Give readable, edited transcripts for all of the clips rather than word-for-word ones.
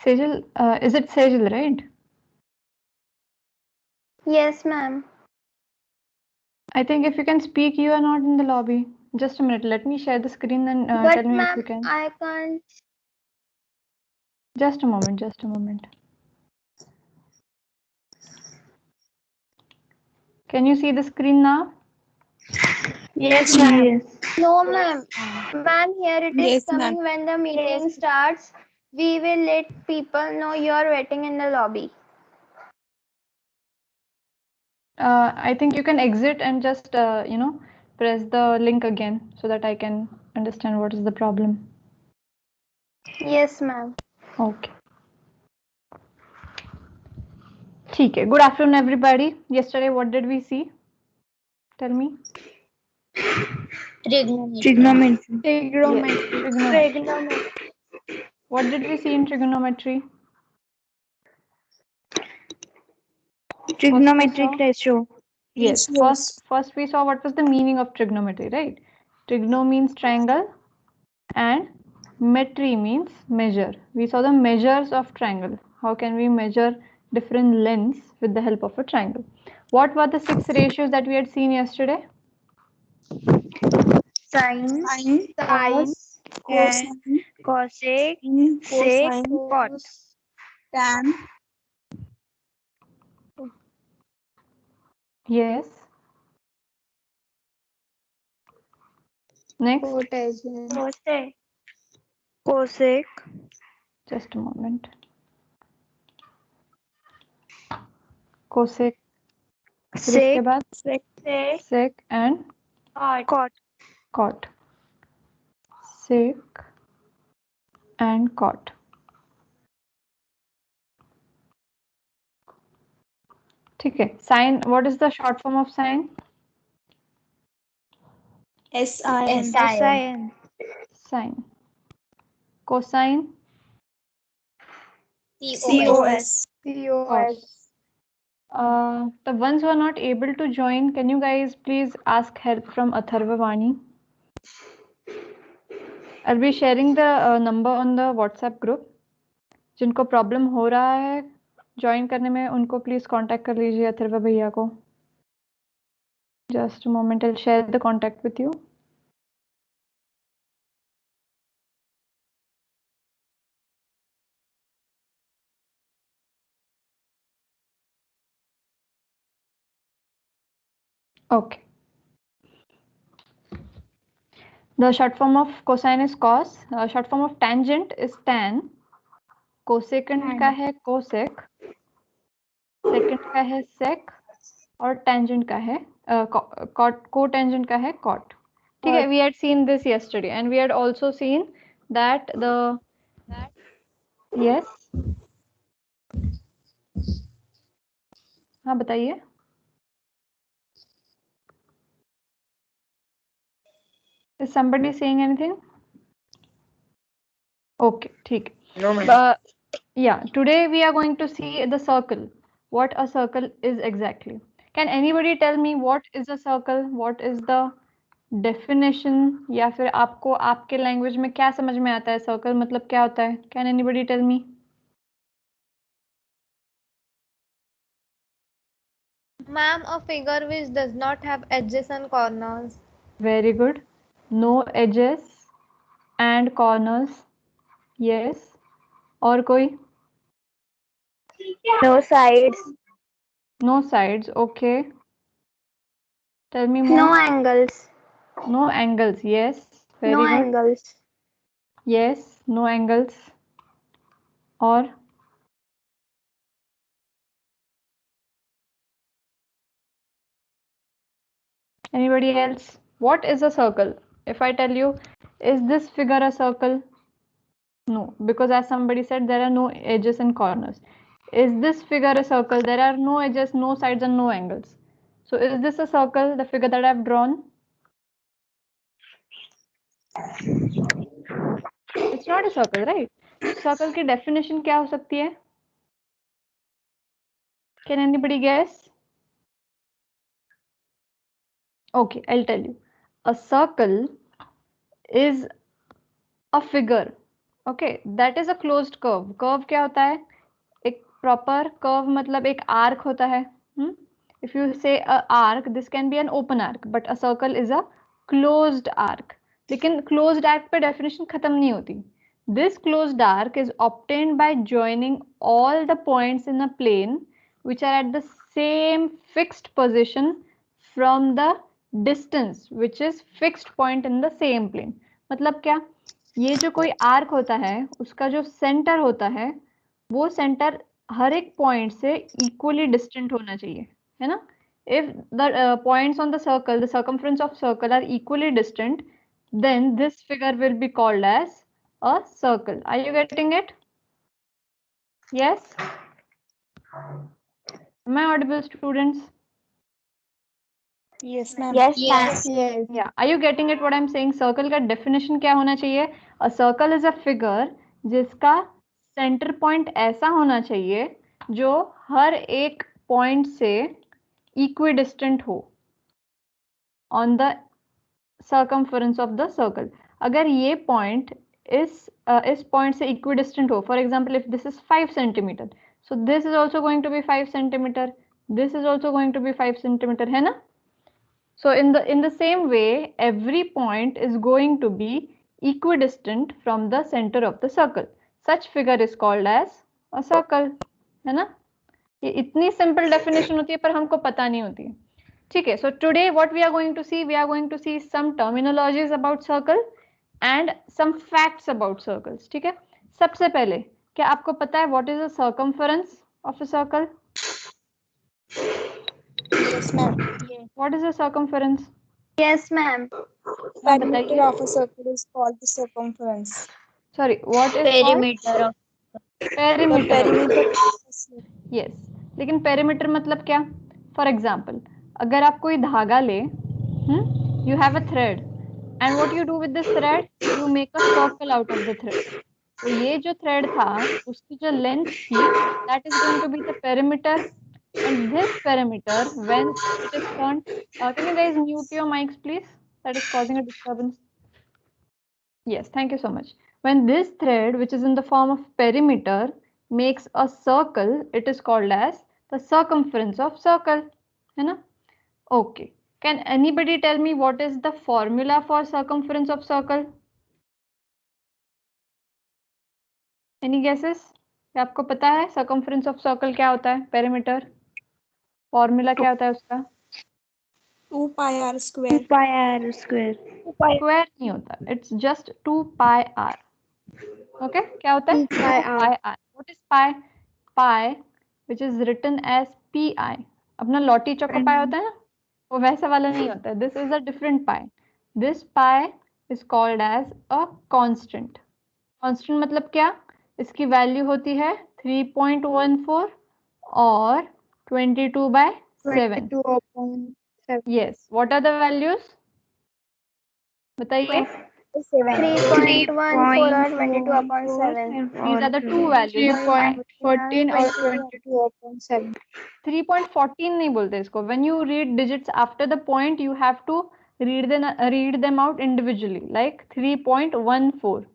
Sejal, is it Sejal, right? Yes, ma'am. I think if you can speak, you are not in the lobby. Just a minute. Let me share the screen and But tell me if you ma'am, can. I can't. Just a moment. Just a moment. Can you see the screen now? Yes, ma'am. Yes. No, ma'am. Ma'am, here it is Yes, ma'am. coming when the meeting starts. We will let people know you are waiting in the lobby. I think you can exit and just, press the link again so that I can understand what is the problem. Yes, ma'am. Okay. ठीक है. Good afternoon, everybody. Yesterday, what did we see? Tell me. Trigonometry. Yes, trigonometry. What did we see in trigonometry? First we saw. Trigonometric ratio. Yes, first we saw what was the meaning of trigonometry, right? Trigno means triangle and metry means measure. We saw the measures of triangle. How can we measure different lengths with the help of a triangle? What were the 6 ratios that we had seen yesterday? Sine, Sine, cos, cosine, and cosec, sec, cosine, cot. tan. Yes. Next, Cotangent. Cosec. Cosec. just a moment. Cosec, फिर उसके Sec, बाद Sec. sec and Cot. cot. Sec and cot. ठीक है. Sine, what is the short form of sine? Sin. sin, Sine. Cosine, Cos. cos. The ones who are not able to join, can you guys please ask help from Atharva Vani? I'll be sharing the number on the WhatsApp group. जिनको problem हो रहा है join करने में उनको please contact कर लीजिए अथर्व भैया को. Just a moment, I'll share the contact with you. Okay. The short form of cosine is cos. Short form of tangent is tan. Cosecant का है cosec. Secant का है sec. और tangent का है cotangent का है cot. ठीक है. We had seen this yesterday and we had also seen that the yes. हाँ बताइए. Is somebody saying anything? Okay, ठीक. No, ma'am. Yeah, today we are going to see the circle. What a circle is exactly. Can anybody tell me what is a circle? What is the definition? या फिर आपको आपके language में क्या समझ में आता है सर्कल मतलब क्या होता है? Can anybody tell me? Ma'am, a figure which does not have edges and corners. Very good. No edges and corners. Yes. और कोई? No sides. No sides. Okay. Tell me more. No angles. No angles. Yes. Very No good. angles. Yes. No angles. और anybody else? What is a circle? If I tell you, is this figure a circle? No, because as somebody said, there are no edges and corners. Is this figure a circle? There are no edges, no sides, and no angles. So is this a circle, the figure that I've drawn? It's not a circle, right? Circle की definition क्या हो सकती है? Can anybody guess? Okay, I'll tell you. A circle is a figure okay, that is a closed curve. Curve क्या होता है? एक proper curve मतलब एक आर्क होता है. If you say a arc, this can be an open arc, but a circle is a closed arc. लेकिन closed arc पे डेफिनेशन खत्म नहीं होती. This closed arc is obtained by joining all the points in a plane which are at the same fixed position from the distance which is fixed point in the same plane. मतलब क्या? ये जो कोई arc होता है उसका जो centre होता है वो सेंटर हर एक पॉइंट से इक्वली डिस्टेंट होना चाहिए, है ना? If the points on the circle, the circumference of circle are equally distant, then this figure will be called as a circle. Are you getting it? Yes? Am I audible, students? Yes, ma'am. Yes, Yes. ma'am. Yes. Yeah, are you getting it what I'm saying? Circle का definition क्या होना चाहिए? A circle is a figure जिसका center point ऐसा होना चाहिए जो हर एक point से equidistant हो on the circumference of the circle. अगर ये point इस point से equidistant हो, for example, if this is 5 centimeter, so this is also going to be 5 centimeter, this is also going to be 5 centimeter, है ना? So in the same way, every point is going to be equidistant from the center of the circle. Such figure is called as a circle, है ना? ये इतनी simple definition होती है पर हमको पता नहीं होती है. ठीक है. So today what we are going to see, we are going to see some terminologies about circle and some facts about circles. ठीक है. सबसे पहले क्या आपको पता है what is the circumference of a circle? Yes, ma'am. What is the circumference? Yes, ma'am. हाँ Perimeter बताइए. of a circle is called the circumference. Sorry, what is called? Perimeter of The Perimeter. perimeter of a circle. Yes. लेकिन perimeter मतलब क्या? For example, अगर आप कोई धागा ले, you have a thread, and what you do with this thread? You make a circle out of the thread. तो ये जो thread था, उसकी जो length थी, that is going to be the perimeter, and this perimeter, when it is turned, can you guys mute your mics, please? That is causing a disturbance. Yes, thank you so much. When this thread, which is in the form of perimeter, makes a circle, it is called as the circumference of circle. है ना? Okay. Can anybody tell me what is the formula for circumference of circle? Any guesses? क्या आपको पता है circumference of circle क्या होता है? Perimeter. Formula क्या होता है उसका? 2 pi r square. pi r square. Square नहीं होता. It's just 2 pi r. Okay? क्या होता है? 2 pi r. pi r. What is pi? Pi, which is written as pi. अपना लॉटी चौका पाई होता है ना, वो वैसा वाला नहीं होता है. This is a different pi. This pi is called as a constant. Constant मतलब क्या? इसकी वैल्यू होती है 3.14 और 22/7. 22.7. Yes. What are the values? बताइए. 3.14 or 22.7. These are the two values. 3.14 or 22.7. 3.14 नहीं बोलते इसको. When you read digits after the point, you have to read them out individually. Like 3.14,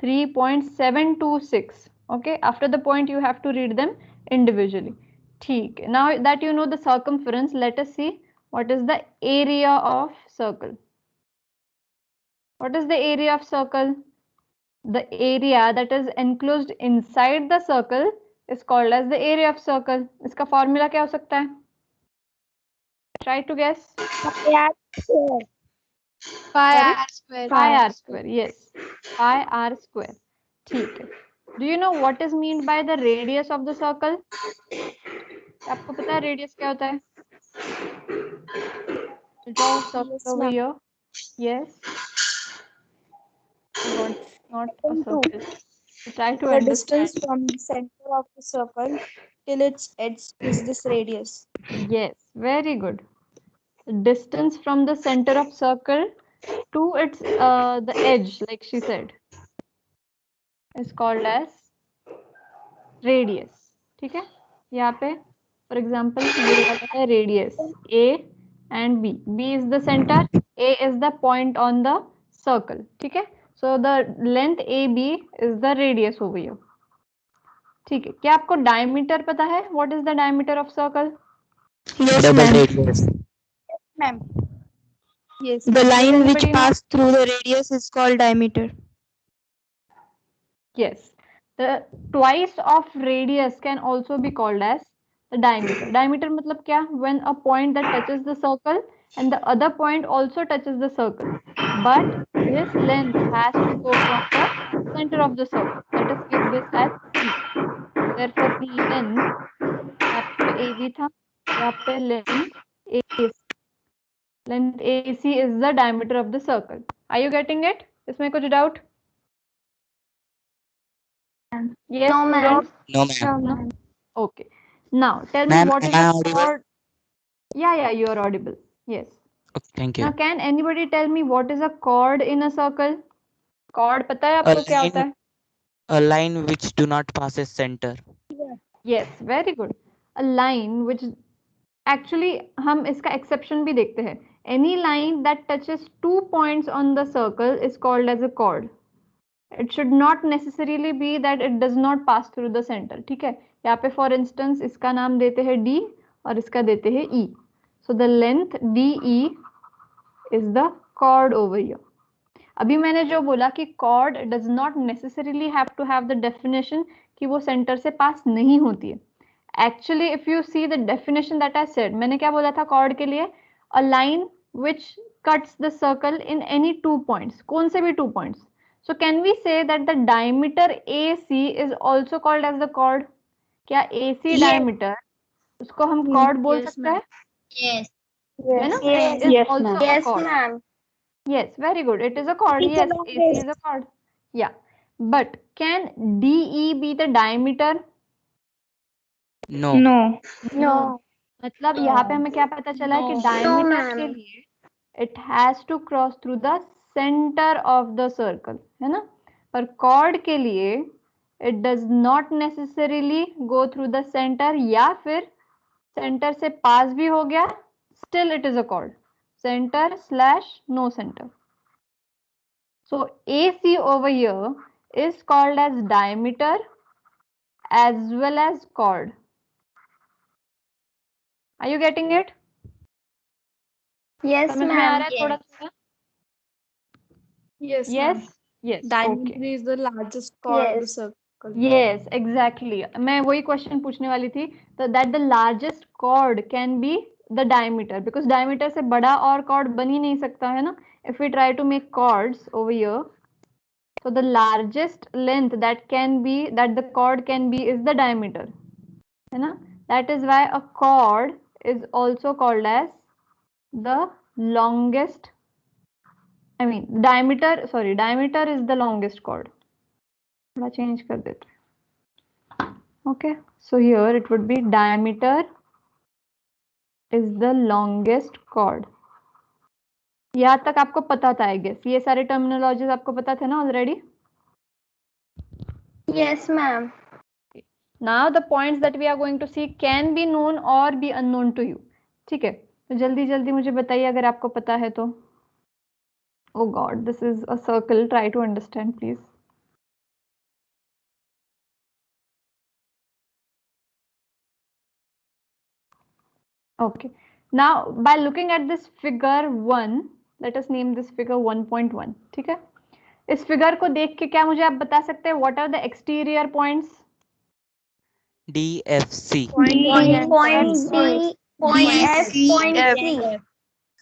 3.726. Okay, after the point you have to read them individually. ठीक है. Now that you know the circumference, let us see what is the area of circle. What is the area of circle? The area that is enclosed inside the circle is called as the area of circle. इसका formula क्या हो सकता है? Try to guess. Pi r square. Pi r square. Pi r square. Yes. Pi r square. ठीक है. Do you know what is meant by the radius of the circle? आपको पता है radius क्या होता है? Draw a circle Yes, over ma'am. here. Yes. Not a circle. Try to The understand. distance from the center of the circle till its edge is this radius. Yes, very good. The distance from the center of circle to its the edge, like she said, is called as radius. ठीक है? यहाँ पे, for example, ये वाला है radius A and B. B is the center, A is the point on the circle. ठीक है? So the length AB is the radius over here. ठीक है, क्या आपको diameter पता है? What is the diameter of circle? Yes, Double ma'am. radius. Ma'am. Yes. Does The line which anybody know? passed through the radius is called diameter. Yes. The twice of radius can also be called as the diameter. Diameter मतलब क्या? When a point that touches the circle and the other point also touches the circle, but his length has to go from the center of the circle. Let us give this as C. Therefore, length यहाँ पे AB था, यहाँ पे length AC. Length AC is the diameter of the circle. Are you getting it? इसमें कुछ doubt? Yes. No, ma'am. No, ma'am. No, ma'am. Okay. Now tell me Ma'am, what am is I a audible? chord? Yeah, you are audible. Yes. Okay, thank Now you. can anybody tell me what is a chord in a circle? Chord पता है A आपको क्या होता line, है? a line which do not passes center. Yes, very good. A line which actually हम इसका exception भी देखते हैं. Any line that touches 2 points on the circle is called as a chord. It should not necessarily be that it does not pass through the center. ठीक है, यहाँ पे for instance इसका नाम देते हैं D और इसका देते हैं E. So the length DE is the chord over here. अभी मैंने जो बोला कि chord does not necessarily have to have the definition कि वो center से pass नहीं होती है. Actually, if you see the definition that I said, मैंने क्या बोला था chord के लिए? A line which cuts the circle in any 2 points. कौन से भी 2 points? So can we say that the diameter AC is also called as the chord? क्या AC diameter उसको हम chord बोल सकते हैं? Yes. है ना? Yes. Is also a Yes, chord. ma'am. Yes, very good. It is a chord. It's a Yes, long AC list. is a chord. Yeah. But can DE be the diameter? No. No. No. मतलब यहाँ पे हमें क्या पता चला है कि diameter के ma'am. लिए it has to cross through the center of the circle, है ना? पर chord के लिए it does not necessarily go through the center या फिर center से pass भी हो गया, still it is a chord. Center / no center. So AC over here is called as diameter as well as chord. Are you getting it? Yes, समझ में आ ma'am. रहा है थोड़ा थोड़ा? Yes. Yes. Yes. Diameter Okay. is the largest chord of the Yes. circle. Yes, exactly. मैं वही question पूछने वाली थी. So that the largest chord can be the diameter because diameter से बड़ा और chord बन ही नहीं सकता है ना? If we try to make chords over here, so the largest length that the chord can be is the diameter. है ना? That is why a chord is also called as the longest. I mean diameter is the longest chord. थोड़ा change कर देते हैं. Okay, so here it would be diameter is the longest chord. यहाँ तक आपको पता था I guess. ये सारे terminologies आपको पता थे ना already? Yes, ma'am. Now the points that we are going to see can be known or be unknown to you. ठीक है, तो जल्दी जल्दी मुझे बताइए अगर आपको पता है तो. Oh God, this is a circle. Try to understand, please. Okay. Now, by looking at this figure 1, let us name this figure 1.1. ठीक है? इस figure को देख के क्या मुझे आप बता सकते हैं? What are the exterior points? DFC. Point B, point F, point C.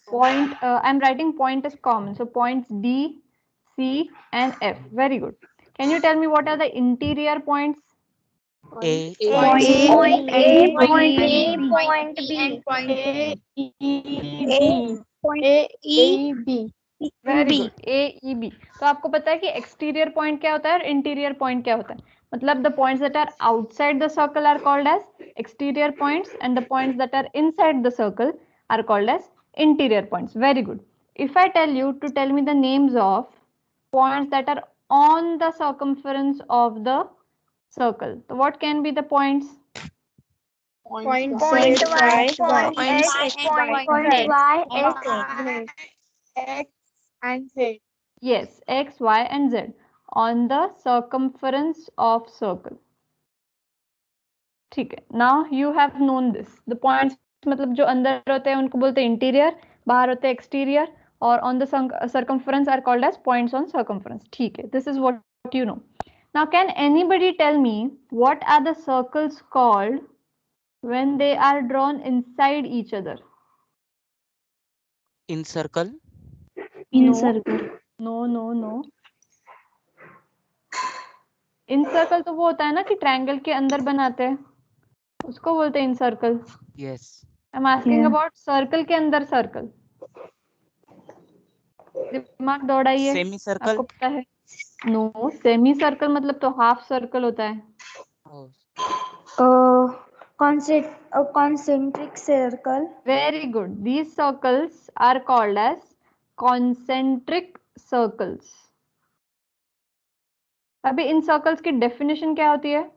Point. I'm writing point is common. So points D, C, and F. Very good. Can you tell me what are the interior points? A. Point A, point B, point B, and point B. Very good. A, E, B. तो आपको पता है कि exterior point क्या होता है और interior point क्या होता है? मतलब the points that are outside the circle are called as exterior points and the points that are inside the circle are called as interior points. Very good. If I tell you to tell me the names of points that are on the circumference of the circle, so what can be the points? Point Point Z, Y, Y, point X, X, point Y, X. X and Z. Yes, x, y and z on the circumference of circle. ठीक है. Now you have known this. The points मतलब जो अंदर होते हैं उनको बोलते हैं इंटीरियर, बाहर होते हैं एक्सटीरियर, और on the circumference are called as points on circumference. ठीक है. This is what you know. Now can anybody tell me what are the circles called when they are drawn inside each other? In circle. In No. circle. No. In circle तो वो होता है ना कि triangle के अंदर बनाते हैं, उसको बोलते हैं incircle. Yes. I am asking Yeah. About circle के अंदर सर्कल. दिमाग दौड़ाइए. Semicircle. आपको पता है? नो, सेमी सर्कल मतलब तो हाफ सर्कल होता है. Oh. Concentric circle. Very good. These circles are called as concentric circles. अभी इन सर्कल्स की डेफिनेशन क्या होती है?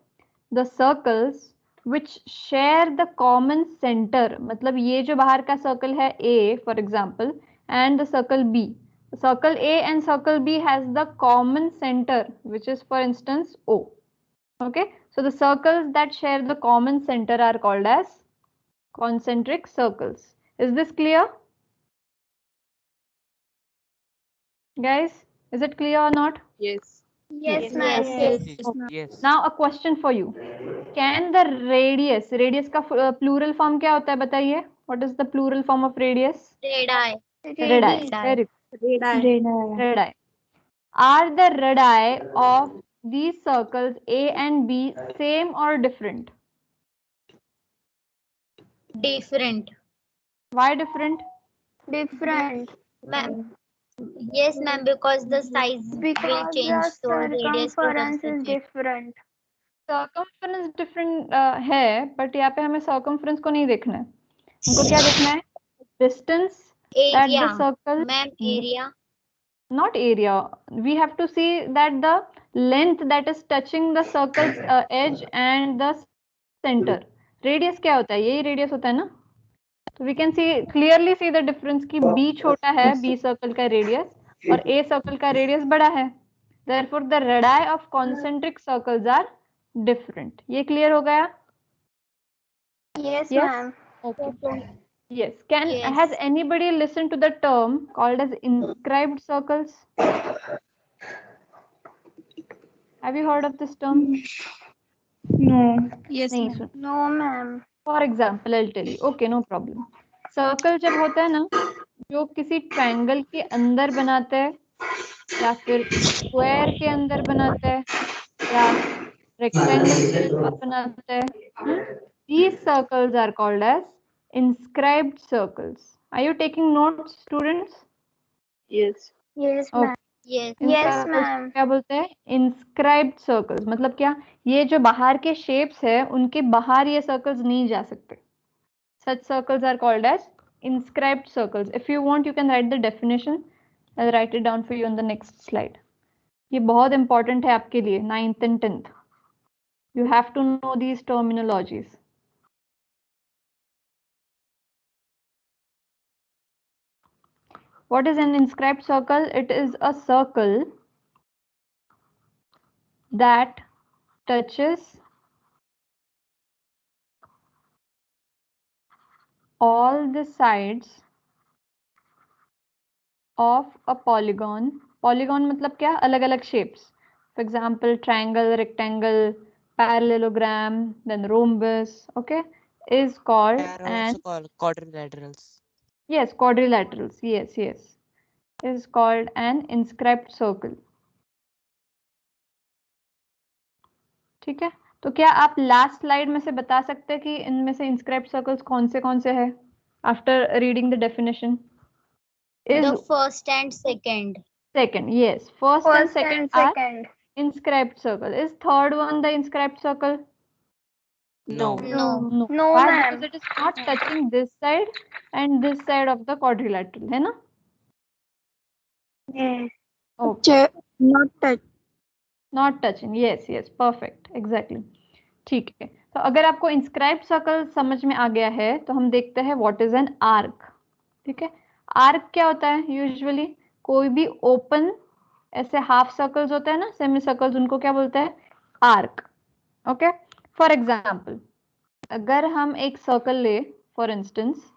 The circles which share the common center, मतलब ये जो बाहर का सर्कल है A for example and the circle B, circle A and circle B has the common center which is for instance O. Okay, so the circles that share the common center are called as concentric circles. Is this clear, guys? Is it clear or not? Yes. Yes, ma'am. Yes. Now a question for you. Can the radius का plural form क्या होता है बताइए? What is the plural form of radius? Radii. Radii. Very good. Radii. Are the radii of these circles A and B same or different? Different. Why different? Different. Ma'am. Yes, ma'am, because the size will change, so radius Circumference is different. Circumference different है, but यहाँ पे हमें circumference को नहीं देखना है. हमको क्या देखना है? Distance that the area. circle. Ma'am, area. Not area. We have to see that the length that is touching the circle's edge and the center. Radius क्या होता है? यही radius होता है ना? So we can see clearly see the difference कि B छोटा है, B circle का radius, और A circle का radius बड़ा है. Therefore the radii of concentric circles are different. ये clear हो गया? Yes, Yes? ma'am. Okay. Yes. Yes. Has anybody listened to the term called as inscribed circles? Have you heard of this term? No. Yes. नहीं ma'am. Soon. No, ma'am. For example, I'll tell you. Okay, no problem. Circle जब होता है ना, जो किसी triangle के अंदर बनाते हैं, या फिर स्क्वायर के अंदर बनाते हैं, या रेक्टेंगल के अंदर बनाते हैं, these circles are called as inscribed circles. Are you taking notes, students? Yes. Yes, Okay. ma'am. Yes. In Yes, circles ma'am. को क्या बोलते हैं? Inscribed circles. मतलब क्या? ये जो बाहर के शेप्स है उनके बाहर ये सर्कल्स नहीं जा सकते. Such circles are called as inscribed circles. If you want, you can write the definition. I'll write it down for you on the next slide. ये बहुत important है आपके लिए 9th and 10th. You have to know these terminologies. What is an inscribed circle? It is a circle that touches all the sides of a polygon. Polygon मतलब क्या? अलग अलग shapes. For example, triangle, rectangle, parallelogram, then rhombus. Okay, is called They are an also called quadrilaterals. yes, quadrilaterals. Yes, is called an inscribed circle. ठीक है. तो क्या आप last slide में से बता सकते हैं कि इनमें से inscribed circles कौन से हैं? After reading the definition. Is The first and second. second. Yes, first and second are inscribed circle. Is third one the inscribed circle? No. No. No. Why? Because it is not touching this side and this side of the quadrilateral, है ना? Yes. Okay. Not touch. Not touching. Yes, perfect, exactly. ठीक है. तो अगर आपको inscribed circle समझ में आ गया है तो हम देखते हैं what is an arc. ठीक है. आर्क क्या होता है? यूजुअली कोई भी ओपन ऐसे हाफ सर्कल्स होते हैं ना, सेमी सर्कल्स, उनको क्या बोलते हैं? आर्क। ओके, फॉर एग्जाम्पल अगर हम एक सर्कल ले, for instance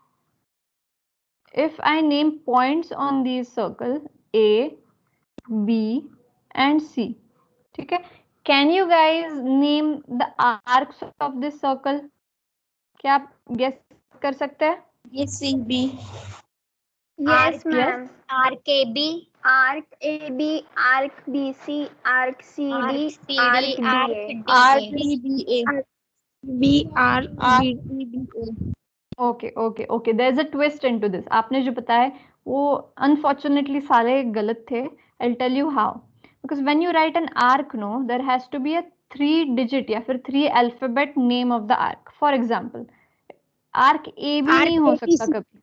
if I name points on these circle A, B and C, ठीक है, can you guys name the arcs of this circle? क्या आप गेस कर सकते हैं? Yes, CB. Yes, ma'am. RKB, Arc AB, Arc BC, Arc CD, CD, Arc Arc DA. BRBDA. Okay okay okay, there is a twist into this. आपने जो बताया वो unfortunately सारे गलत थे। I tell you how, because when you write an arc, no, there has to be a 3 digit या फिर 3 alphabet name of the arc. For example arc A B नहीं हो सकता कभी।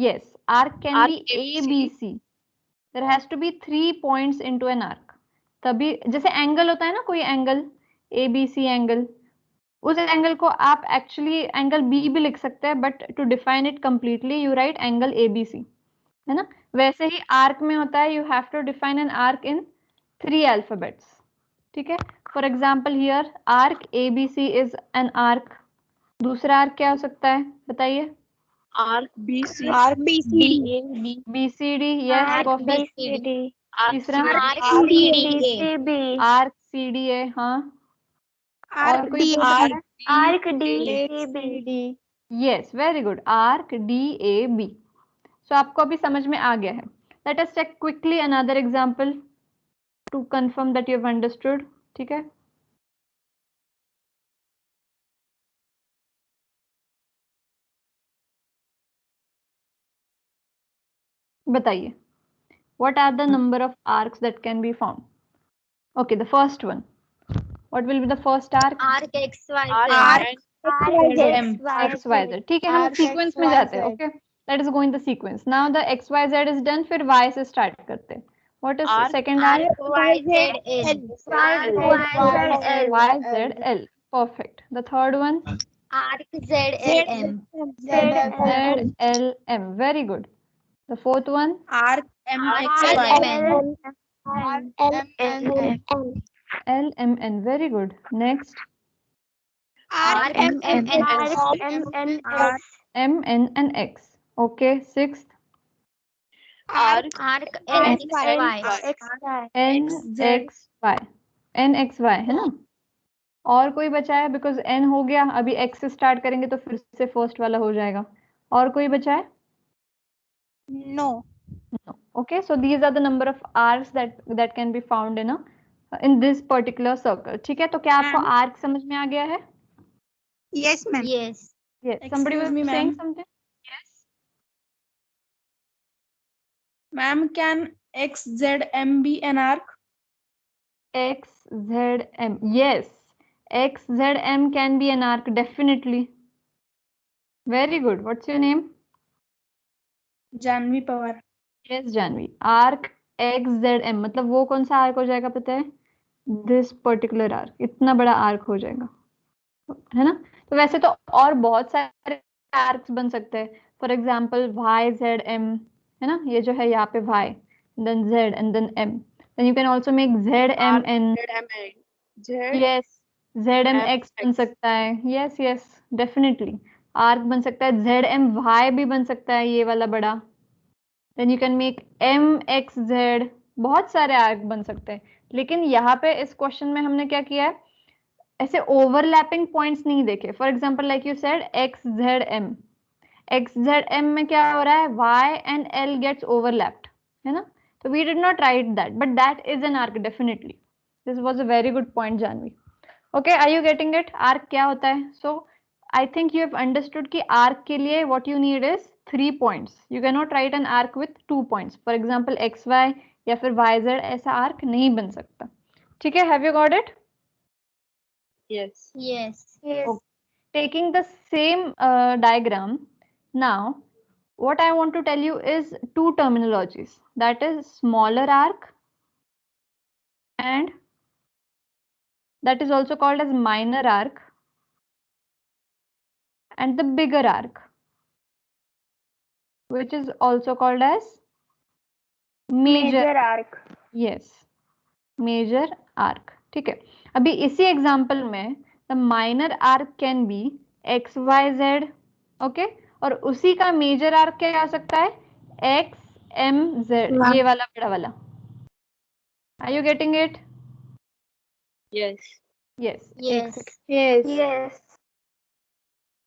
Yes, arc can be A B C, there has to be 3 points into an arc. तभी, जैसे angle होता है ना, कोई angle A B C angle, उस एंगल को आप एक्चुअली एंगल बी भी लिख सकते हैं, but to define it completely you write angle A B C, है ना? वैसे ही आर्क में होता है, you have to define an arc in 3 alphabets, ठीक है? For example here arc A B C is an arc. दूसरा आर्क क्या हो सकता है, बताइए? Arc BC. Arc BCD. B C D, yes perfect. तीसरा RCDA, arc C D A, हाँ। और कोई बोल सकता है? Arc DAB. Yes, very good, arc D A B. So आपको अभी समझ में आ गया है। Let us check quickly another example to confirm that you have understood, ठीक है? बताइए, what are the number of arcs that can be found? Okay, the first one, what will be the first arc? Arc XY, X Y Z, ठीक है, हम sequence में जाते हैं। Okay, let us go in the sequence. Now the X Y Z is done, फिर Y से start करते हैं। What is second arc? YZL, Y Z L, perfect. The third one? Arc ZLM, Z L M, very good. The fourth one? Arc LMN, L M N, very good. Next? Arc MNX, M N N X, okay. Sixth? Arc NXY, N X Y, N X Y, है ना? और कोई बचा है? Because N हो गया, अभी x से स्टार्ट करेंगे तो फिर से फर्स्ट वाला हो जाएगा। और कोई बचा है? No. No. Okay, so these are the number of arcs that can be found in this particular circle. ठीक है, तो क्या आपको arc समझ में आ गया है? Yes, ma'am. yes, Yes. Somebody was Excuse me, saying ma'am. something? Yes. Ma'am, can XZM be an arc? XZM. Yes. XZM can be an arc, definitely. Very good. What's your name? Janvi Pawar. Yes, Janvi. Arc XZM, मतलब वो कौन सा arc हो जाएगा पता है? This particular arc, इतना बड़ा आर्क हो जाएगा, है ना? तो वैसे तो और बहुत सारे आर्क्स बन सकते हैं। For example Y Z M, है ना? ये जो है यहाँ पे Y, then Z and then M, then you can also make Z M N. Yes, Z M X बन सकता है। यस यस, डेफिनेटली आर्क बन सकता है। जेड एम वाई भी बन सकता है, ये वाला बड़ा। Then you can make M X Z, बहुत सारे आर्क बन सकते हैं। लेकिन यहाँ पे इस क्वेश्चन में हमने क्या किया है, ऐसे ओवरलैपिंग पॉइंट्स नहीं देखे। For example like you said X Z M, X Z M में क्या हो रहा है, Y and L gets overlapped, है ना? तो we did not write that, but that is an arc definitely. This was a very good point, Jahnavi. Okay, are you getting it? Arc क्या होता है? So I think you have understood कि arc के लिए what you need is 3 points. You can not write an arc with 2 points. For example X Y या फिर Y Z, ऐसा arc नहीं बन सकता। ठीक है, have you got it? yes, Okay. Taking the same diagram, now what I want to tell you is 2 terminologies, that is smaller arc and that is also called as minor arc, and the bigger arc which is also called as major arc. Yes, major arc. ठीक है, अभी इसी example में the minor arc can be X Y Z. Okay, और उसी का major arc क्या आ सकता है? एक्स एम जेड, ये वाला बड़ा वाला। Are you getting it? Yes. Yes, Yes. Yes.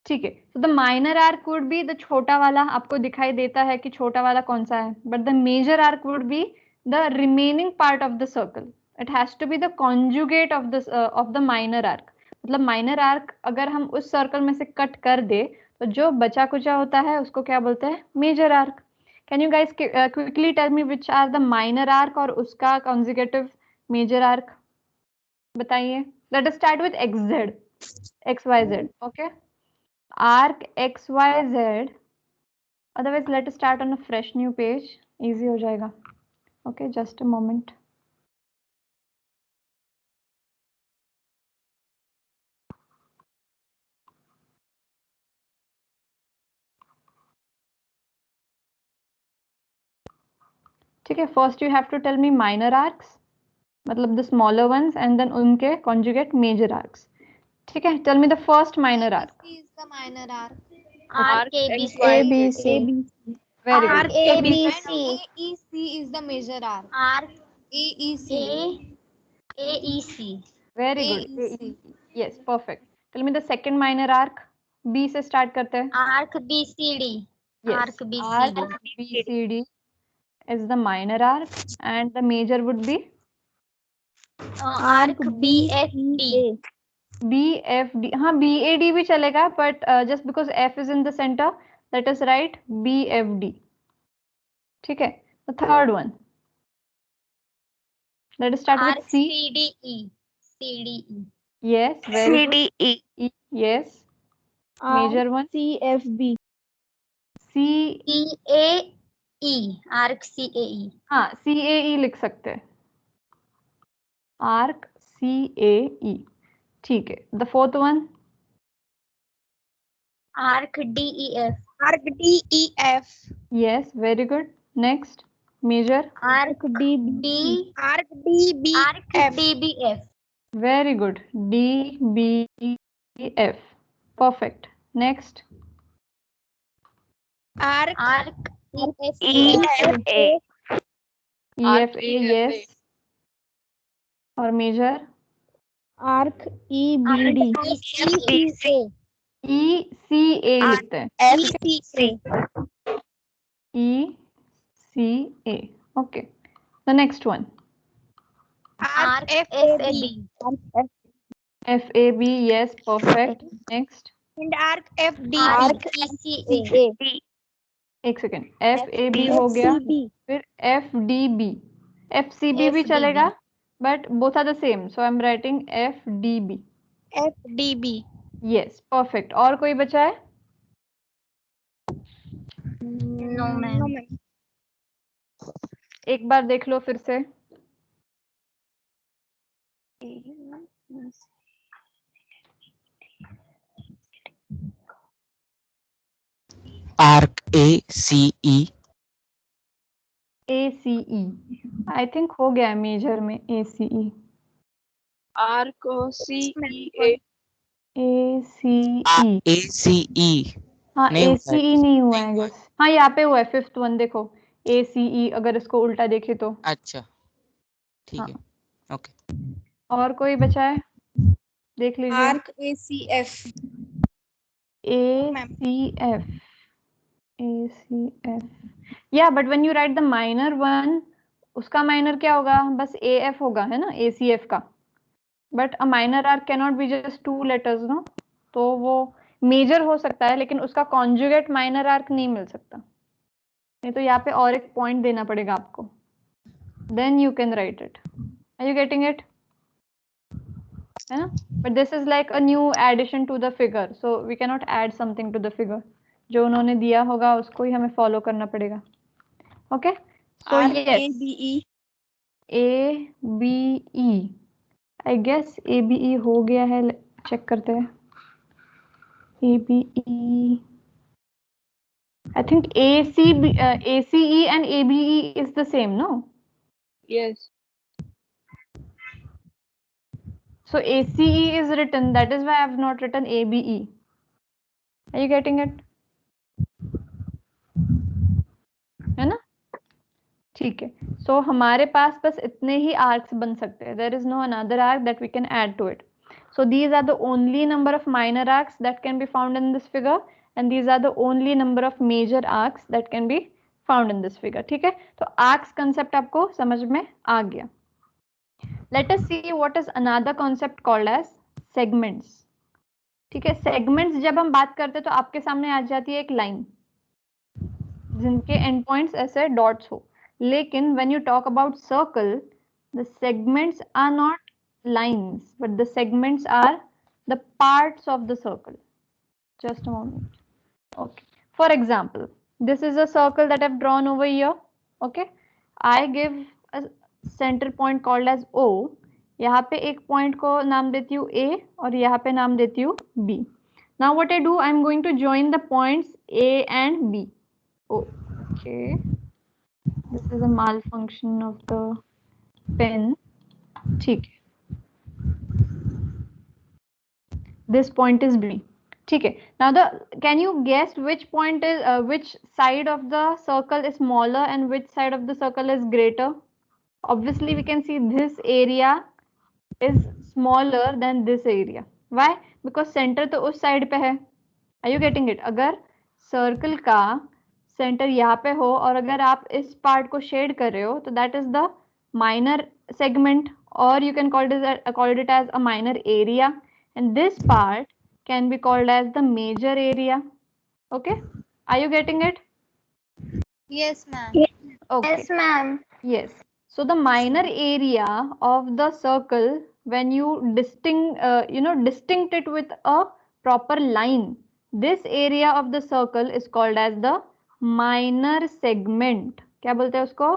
ठीक है। तो the minor arc would be the छोटा वाला, आपको दिखाई देता है कि छोटा वाला कौन सा है, but the major arc would be the remaining part of the circle. It has to be the conjugate of the minor arc. मतलब माइनर आर्क अगर हम उस सर्कल में से कट कर दे तो जो बचा कुचा होता है उसको क्या बोलते हैं? Major arc. Can you guys quickly tell me which are the minor arc और उसका कॉन्जुगेटिव मेजर आर्क? बताइए। Let us start with X Z, X Y Z. Okay, arc xyz, otherwise let us start on a fresh new page, easy हो जाएगा। okay, just a moment। ठीक है, first you have to tell me minor arcs, मतलब the smaller ones, and then उनके conjugate major arcs। ठीक है, tell me the first minor arc। is the minor arc. Arc ABC. ABC. very Arc good। ABC. AEC is the major arc. Arc AEC. AEC. very good। AEC. yes, perfect। tell me the second minor arc। B से start करते हैं। Arc BCD. yes, Arc BCD. arc BCD is the minor arc, and the major would be Arc BFD. BFD। हाँ, BAD भी चलेगा, but just because F is in the center, let us write BFD। ठीक है, the third one, let us start with Arc C। CDE. CDE. yes, very good। E, yes, major one। CFB. C, CAE. Arc CAE. हाँ, CAE लिख सकते हैं, arc CAE। ठीक है, the fourth one, Arc DEF. Arc DEF. yes, very good। next, major, Arc D. Arc DB. Arc DBF. very good, DBF, perfect। next, Arc Arc EFA. EFA. EFA, yes, और major Arc EBD. ECA. ECA लिखते हैं, FCA. ECA। okay, the next one, Arc FAB. FAB, yes, perfect। next, And Arc FD. Arc ECA. एक second, FAB हो गया, फिर FDB। FCB भी FDB. चलेगा, but both are the same, so I'm writing FDB। FDB. yes, perfect। और कोई बचा है? No, ma'am. एक बार देख लो फिर से। Arc ACE. ACE, I think हो गया है मेजर में ACE। Arc CEA. ACE, ACE. हाँ, नहीं हुआ है। ACE नहीं हुआ है गेस। हाँ, यहाँ पे हुआ है, फिफ्थ वन देखो, ACE, अगर इसको उल्टा देखे तो। अच्छा, ठीक है, ओके। और कोई बचा है? देख लीजिए। Arc ACF. ACF, ACF, या but when you write the minor one, उसका माइनर क्या होगा? बस AF होगा, है ना, ACF का। But a minor arc can not be just 2 letters, no, तो वो मेजर हो सकता है लेकिन उसका कॉन्जुगेट माइनर आर्क नहीं मिल सकता। नहीं तो यहाँ पे और एक पॉइंट देना पड़ेगा आपको, then you can write it. Are you getting it? है ना, but this is like a new addition to the figure, so we can not add something to the figure. जो उन्होंने दिया होगा उसको ही हमें फॉलो करना पड़ेगा। Okay, so Arc yes, ABE. ABE, I guess ABE हो गया है, चेक करते हैं। ABE, I think ACE and ABE is the same, no? Yes. So ACE is written, that is why I have not written ABE. Are you getting it? है ना? ठीक है. So हमारे पास बस इतने ही arcs बन सकते हैं. There is no another arc that we can add to it. So these are the only number of minor arcs that can be found in this figure, and these are the only number of major arcs that can be found in this figure. ठीक है? तो arcs concept आपको समझ में आ गया. Let us see what is another concept called as segments. ठीक है, segments जब हम बात करते हैं तो आपके सामने आ जाती है एक लाइन जिनके एंड पॉइंट्स ऐसे डॉट्स हो, लेकिन when you talk about circle, the segments are not lines, but the segments are the parts of the circle. Just a moment. Okay, for example, this is a circle that I've drawn over here. Okay, I give a center point called as O. यहाँ पे एक point को नाम देती हूँ A और यहाँ पे नाम देती हूँ B. Now what I do, I'm going to join the points A and B. Oh, okay. This is a malfunction of the pen. ठीक है. This point is B. ठीक है. Now can you guess which point is which side of the circle is smaller and which side of the circle is greater? Obviously, we can see this area is smaller than this area. Why? Because center तो उस side पे है. Are you getting it? अगर circle का center यहाँ पे हो और अगर आप इस part को shade कर रहे हो तो that is the minor segment, or you can call it as a minor area, and this part can be called as the major area. Okay, are you getting it? Yes, ma'am. Okay. Yes, ma'am. Yes. So the minor area of the circle, when you distinct it with a proper line, this area of the circle is called as the minor segment. क्या बोलते हैं उसको?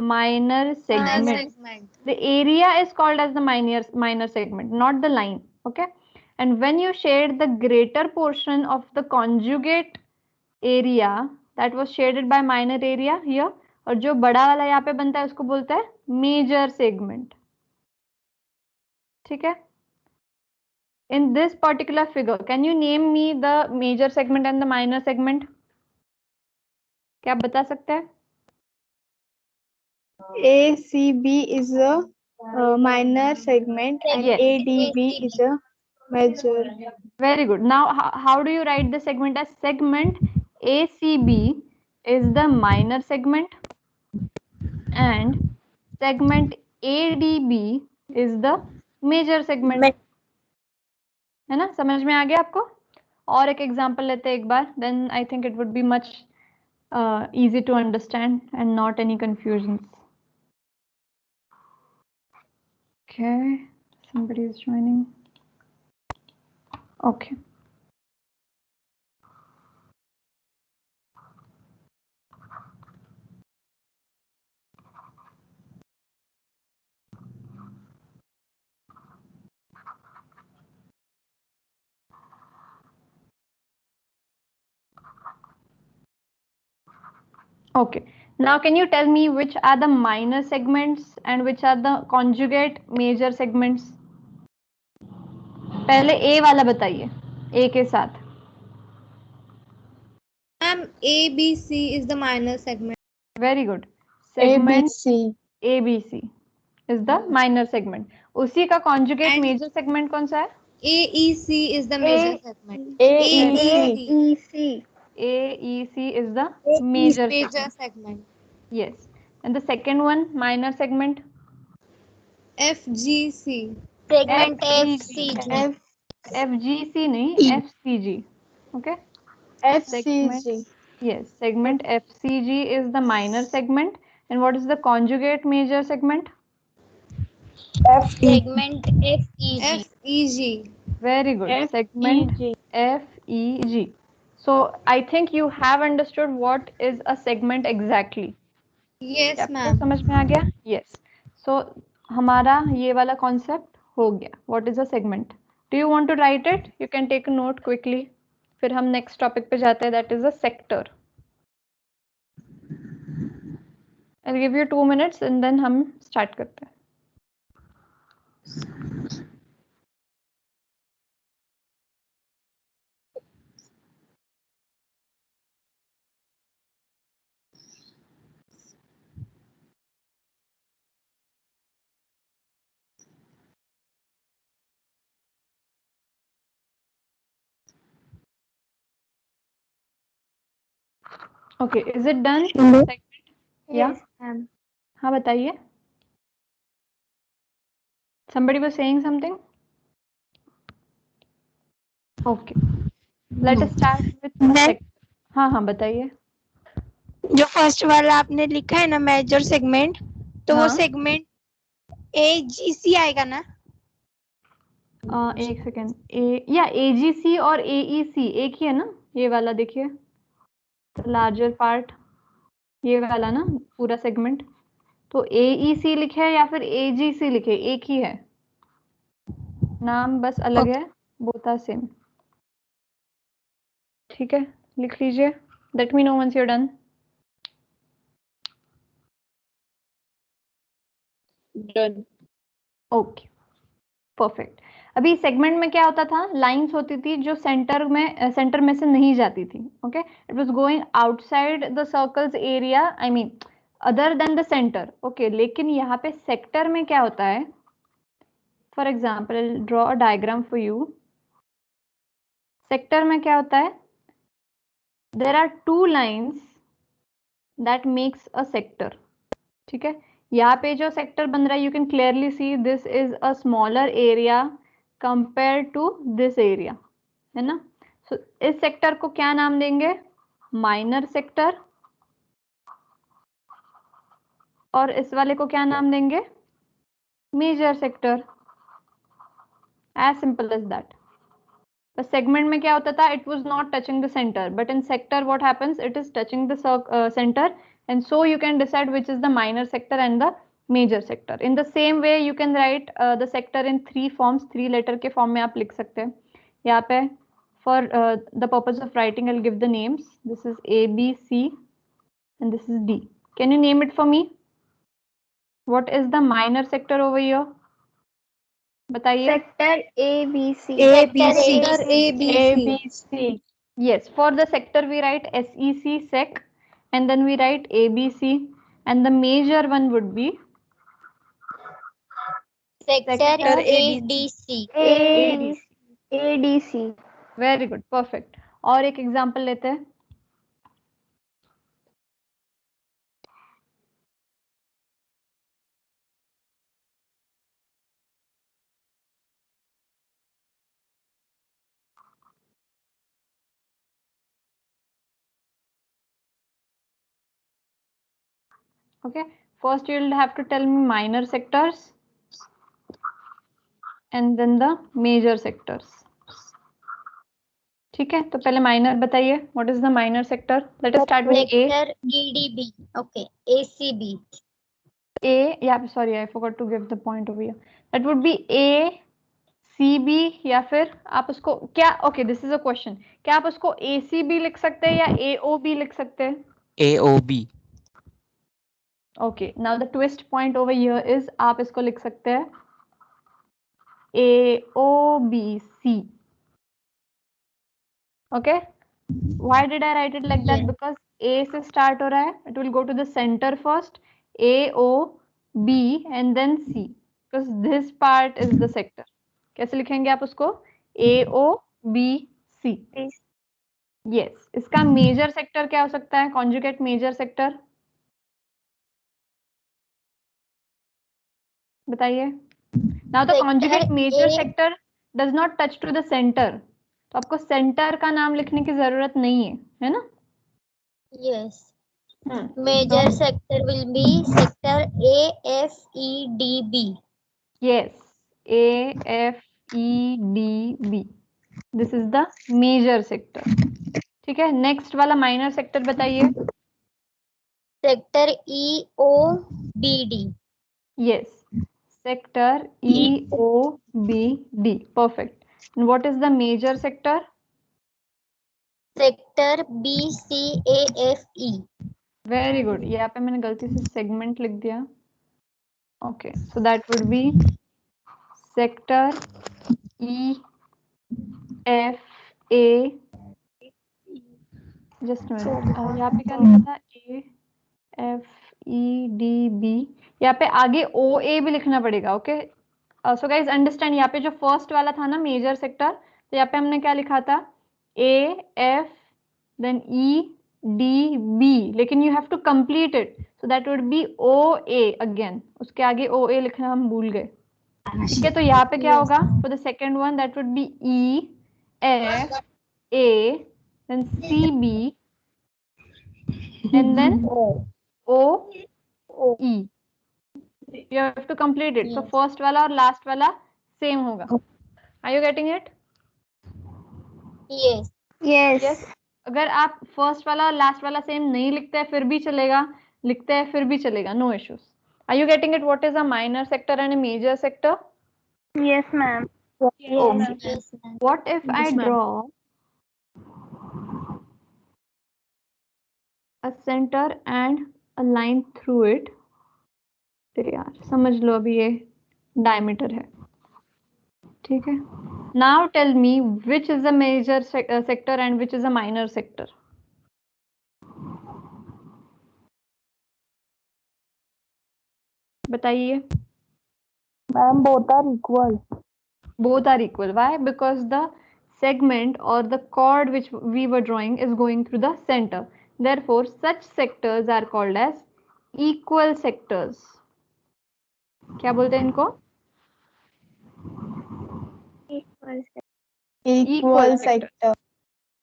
Minor segment. The area is called as the minor segment, not the line. Okay. And when you shade the greater portion of the conjugate area that was shaded by minor area here, और जो बड़ा वाला यहाँ पे बनता है उसको बोलता है मेजर सेगमेंट. ठीक है. In this particular figure, can you name me the major segment and the minor segment? क्या आप बता सकते हैं? ACB is a minor segment and Yes. ADB is a major. Very good. Now, how do you write the segment as segment ACB is the minor segment and segment ADB is the major segment. है ना? समझ में आ गया आपको? और एक example लेते हैं एक बार, then I think it would be much easy to understand and not any confusions. Okay, somebody is joining. Okay. Okay. Now, can you tell me which are the minor segments and which are the conjugate major segments? पहले A वाला बताइए, A के साथ. Ma'am, ABC is the minor segment. Very good. Segment ABC. ABC is the minor segment. उसी का conjugate And- major segment कौन सा है? AEC is the major segment. AEC. AEC is the major Major segment. segment. Yes. And the second one, minor segment? FGC. Segment FCG. FCG. FGC नहीं, FCG. Okay. FCG. Yes, segment FCG is the minor segment. And what is the conjugate major segment? Segment FEG. FEG. Very good. Segment FEG. So I think you have understood what is a segment exactly. Yes, आपको ma'am. समझ में आ गया? Yes. So हमारा ये वाला concept हो गया. What is a segment? Do you want to write it? You can take a note quickly. फिर हम next topic पे जाते हैं, that is a sector. I'll give you 2 minutes and then हम start करते हैं. Okay, is it done? या Yes, ma'am. हाँ बताइए. Somebody was saying something? Okay. Let us start with the sector. हाँ हाँ बताइए. जो फर्स्ट वाला आपने लिखा है ना मेजर सेगमेंट, तो वो हाँ. सेगमेंट AGC आएगा ना? एक सेकेंड. या AGC और AEC एक ही है ना? ये वाला देखिए, लार्जर पार्ट, ये वाला ना पूरा सेगमेंट. तो AEC लिखे है या फिर AGC लिखे, एक ही है, नाम बस अलग है, बोथ आर सेम. ठीक है, लिख लीजिए. Let me know once you done. Done. Okay, perfect. अभी सेगमेंट में क्या होता था, लाइंस होती थी जो सेंटर में से नहीं जाती थी. Okay, it was going outside the circle's area, I mean other than the centre. Okay, लेकिन यहाँ पे सेक्टर में क्या होता है, for example draw a diagram for you. Sector में क्या होता है, there are two lines that makes a sector. ठीक है, यहाँ पे जो सेक्टर बन रहा है, you can clearly see this is a smaller area compare to this area, है ना. सो इस सेक्टर को क्या नाम देंगे, माइनर सेक्टर, और इस वाले को क्या नाम देंगे, major sector. As simple as that. The segment में क्या होता था, it was not touching the centre, but in sector what happens, it is touching the centre, and so you can decide which is the minor sector and the major sector. In the same way you can write the sector in 3 forms, 3 letter के form में आप लिख सकते हैं. यहाँ पे for the purpose of writing I'll give the names. This is A, B, C and this is D. Can you name it for me? What is the minor sector over here? बताइए. Sector ABC. Sector ABC. Yes, for the sector we write SEC, sec, and then we write ABC, and the major one would be Sector ADC. ADC. very good, perfect. और एक example लेते हैं. Okay, first you'll have to tell me minor sectors and then the major sectors. ठीक है, तो पहले minor बताइए. What is the minor sector? Let us start with A. Sector EDB. Okay. ACB. A, yeah, sorry, I forgot to give the point over here. That would be A, CB, या फिर आप उसको क्या, okay, this is a question. क्या आप उसको ACB लिख सकते हैं या AOB लिख सकते हैं? AOB. Okay, now the twist point over here is आप इसको लिख सकते हैं AOBC. Okay, why did I write it like that? Yeah. Because A से start हो रहा है, it will go to the center first, AOB and then C, because this part is the sector. कैसे लिखेंगे आप उसको, AOBC. Yes, इसका major sector क्या हो सकता है, कॉन्जुगेट मेजर सेक्टर बताइए. Now the conjugate major sector does not touch to the center, तो आपको सेंटर का नाम लिखने की जरूरत नहीं है ना. Yes. Major sector will be sector AFEDB. Yes, AFEDB. This is the major sector. ठीक है, नेक्स्ट वाला माइनर सेक्टर बताइए. Sector EOBD. Yes, sector EOBD. Perfect. And what is the major sector? Sector BCAFE. Very good. यहाँ पे मैंने गलती से segment लिख दिया. Okay, so that would be sector EFA. Just a minute. यहाँ पे क्या लिखा था, AFEDB. यहाँ पे आगे OA भी लिखना पड़ेगा. ओके, सो गाइज अंडरस्टैंड, यहाँ पे जो फर्स्ट वाला था ना मेजर सेक्टर, तो यहाँ पे हमने क्या लिखा था, AF, then E, DB, लेकिन you have to complete it, so that would be OA again. उसके आगे OA लिखना हम भूल गए. ठीक है, तो यहाँ पे क्या होगा? For the second one, that would be E, F, A, then CB, and then O, E. You have to complete it. So first वाला और last वाला same होगा. Are you getting it? Yes. Yes. अगर आप first वाला और last वाला same नहीं लिखते हैं फिर भी चलेगा, लिखते हैं फिर भी चलेगा, no issues. Are you getting it? What is a minor sector and a major sector? Yes, ma'am. Okay. Yes, ma'am. What if I draw a center and a line through it? तो यार समझ लो अभी ये diameter है, ठीक है. Now tell me which is a major sector and which is a minor sector. बताइए. Ma'am, both are equal. Both are equal. Why? Because the segment or the chord which we were drawing is going through the center. Therefore, such sectors are called as equal sectors. क्या बोलते हैं इनको? Equal sector.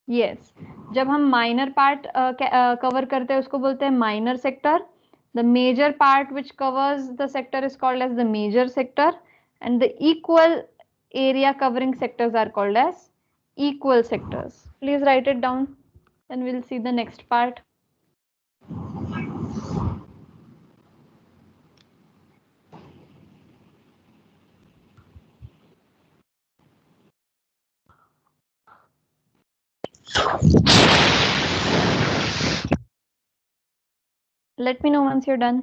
Yes. जब हम minor part cover करते हैं उसको बोलते हैं minor sector. The major part which covers the sector is called as the major sector, and the equal area covering sectors are called as equal sectors. Please write it down, then we'll see the next part. Let me know once you're done.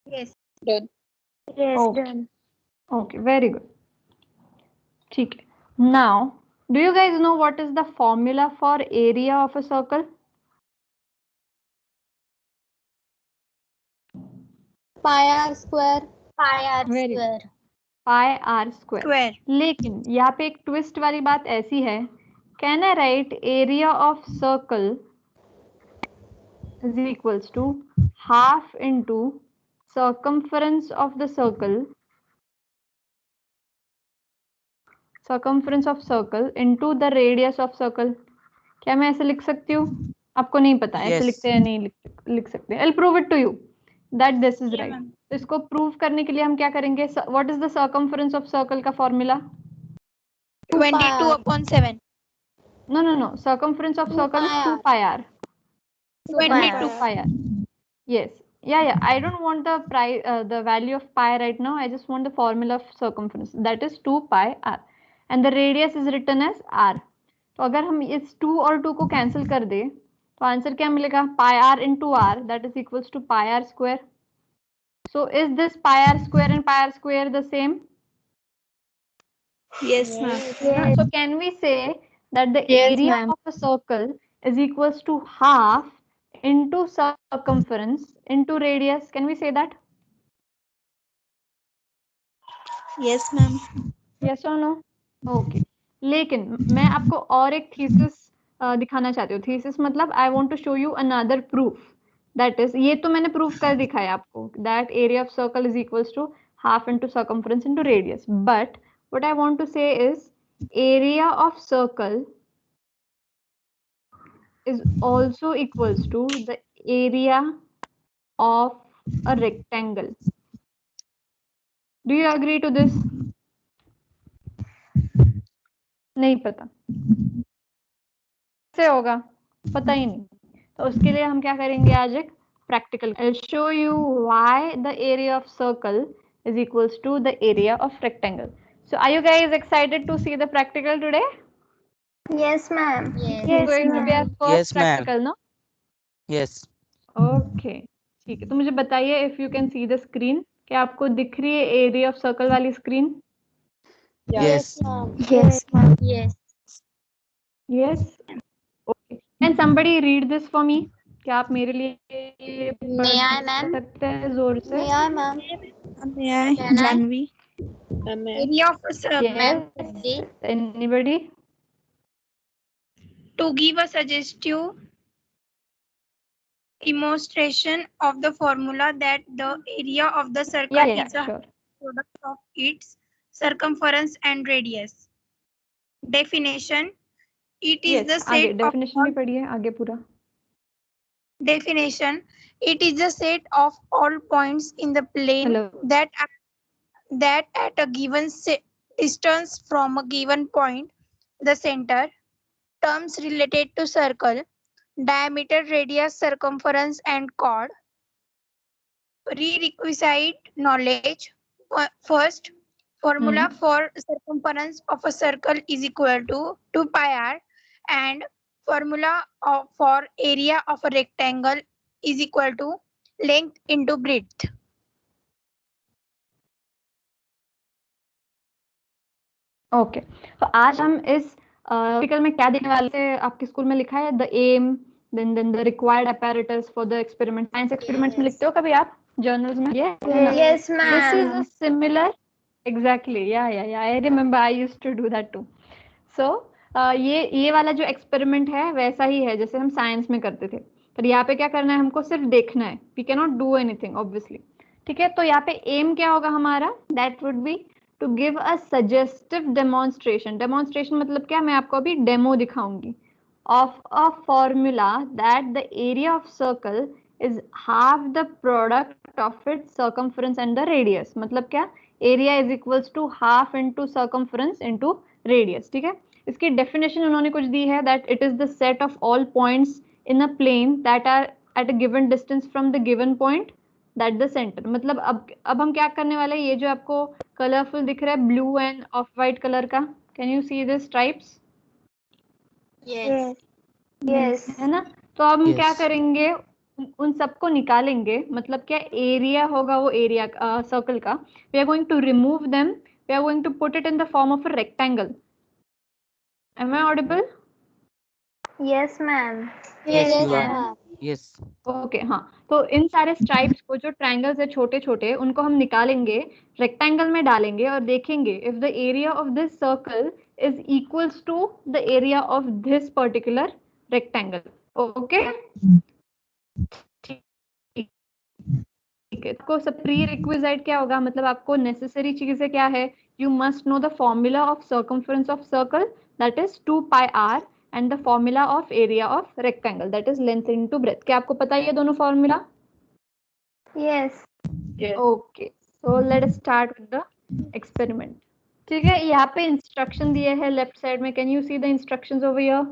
Yes. Yes, Okay. done. Okay, very good. ठीक है. Now, do you guys know what is the formula for area of a circle? Pi r square. Pi r Very square. Pi r square. Square. लेकिन यहाँ पे एक twist वाली बात ऐसी है, can I write area of circle is equals to half into circumference of the circle into the radius of circle. क्या मैं ऐसे लिख सकती हूँ? आपको नहीं पता ऐसे Yes. लिखते हैं या नहीं लिख सकते हैं. I'll prove it to you that this is right. तो इसको प्रूव करने के लिए हम क्या करेंगे? What is the circumference of circle का formula? 22/7. No. Circumference of circle is 2 pi r. 22 pi r. Yes. Yeah. I don't want the value of pi right now. I just want the formula of circumference. That is 2 pi r. And the radius is written as r. तो अगर हम इस 2 और 2 को cancel कर दे तो answer क्या मिलेगा? pi r into r, that is equals to pi r square. So is this pi r square and pi r square the same? Yes, ma'am. So can we say that the Yes, area ma'am. of a circle is equals to half into circumference into radius? Can we say that? Yes, ma'am. Yes or no? Okay. लेकिन मैं आपको और एक thesis दिखाना चाहती हूँ. Thesis मतलब I want to show you another proof. That is, ये तो मैंने प्रूफ कर दिखाया आपको that area of circle is equals to half into circumference into radius. But what I want to say is area of circle is also equals to the area of a rectangle. Do you agree to this? नहीं पता कैसे होगा, पता ही नहीं. तो उसके लिए हम क्या करेंगे? आज एक practical. I'll show you why the area of circle is equals to the area of rectangle. So are you guys excited to see the practical today? Yes, ma'am. Yes. This is going to be our first Yes, ma'am. practical, no? Yes. Okay. ठीक है, तो मुझे बताइए if you can see the screen. क्या आपको दिख रही है area of circle वाली screen? Yes. Yes, ma'am. Yes. Yes. Okay. Can somebody read this for me? क्या आप मेरे लिए May I, ma'am? पढ़ सकते हैं जोर से? May I, ma'am? May I? Can I? Janvi? Area of a circle. Yes. Ma'am, please. Anybody? To give a suggestive demonstration of the formula that the area of the circle Yeah, is a sure. product of its circumference and radius. Definition: it is Yes, the आगे set of definition भी पढ़िए आगे पूरा. definition. It is the set of all points in the plane Hello. that at a given distance from a given point, the center, terms related to circle, diameter, radius, circumference, and chord. Prerequisite knowledge. First, formula for circumference of a circle is equal to 2 pi r, and formula for area of a rectangle is equal to length into breadth. Okay तो आज हम इस article में क्या देने वाले थे. आपके स्कूल में लिखा है the aim then the required apparatus for the experiment. Science experiments में लिखते हो कभी आप जर्नल्स में? Yes, this is ma'am. A similar. Exactly. Yeah I remember I used to do that too. So ये वाला जो एक्सपेरिमेंट है वैसा ही है जैसे हम साइंस में करते थे. पर यहाँ पे क्या करना है, हमको सिर्फ देखना है. We can not do anything obviously. ठीक है, तो यहाँ पे एम क्या होगा हमारा? That would be to give a suggestive demonstration. Demonstration मतलब क्या, मैं आपको अभी डेमो दिखाऊंगी of a formula that the area of circle is half the product of its circumference and the radius. मतलब क्या, area is equals to half into circumference into radius. ठीक है, इसकी डेफिनेशन उन्होंने कुछ दी है that it is the set of all points in a plane that are at a given distance from the given point that the centre. मतलब अब हम क्या करने वाले हैं, ये जो आपको कलरफुल दिख रहा है blue and off white colour का, can you see this stripes? Yes. Yes. है ना. तो अब हम क्या Yes. करेंगे, उन सबको निकालेंगे. मतलब क्या, एरिया होगा वो एरिया सर्कल का. We are going to remove them. We are going to put it in the form of a rectangle. Am I audible? Yes, ma'am. Yes, Yes, you are. ma'am. Yes. Okay हाँ, तो इन सारे stripes को, जो triangles है छोटे छोटे, उनको हम निकालेंगे, रेक्टेंगल में डालेंगे और देखेंगे if the area of this circle is equals to the area of this particular rectangle. Okay, ठीक है. आपको सब प्री रिक्विजिट क्या होगा, मतलब आपको नेसेसरी चीजें क्या है, you must know the formula of circumference of circle that is 2 pi r and the formula of area of rectangle that is length into breadth. क्या आपको पता है ये दोनों formula? Yes. Okay, so let us start with the experiment. ठीक है, यहाँ पे इंस्ट्रक्शन दिए हैं लेफ्ट साइड में. Can you see the instructions over here?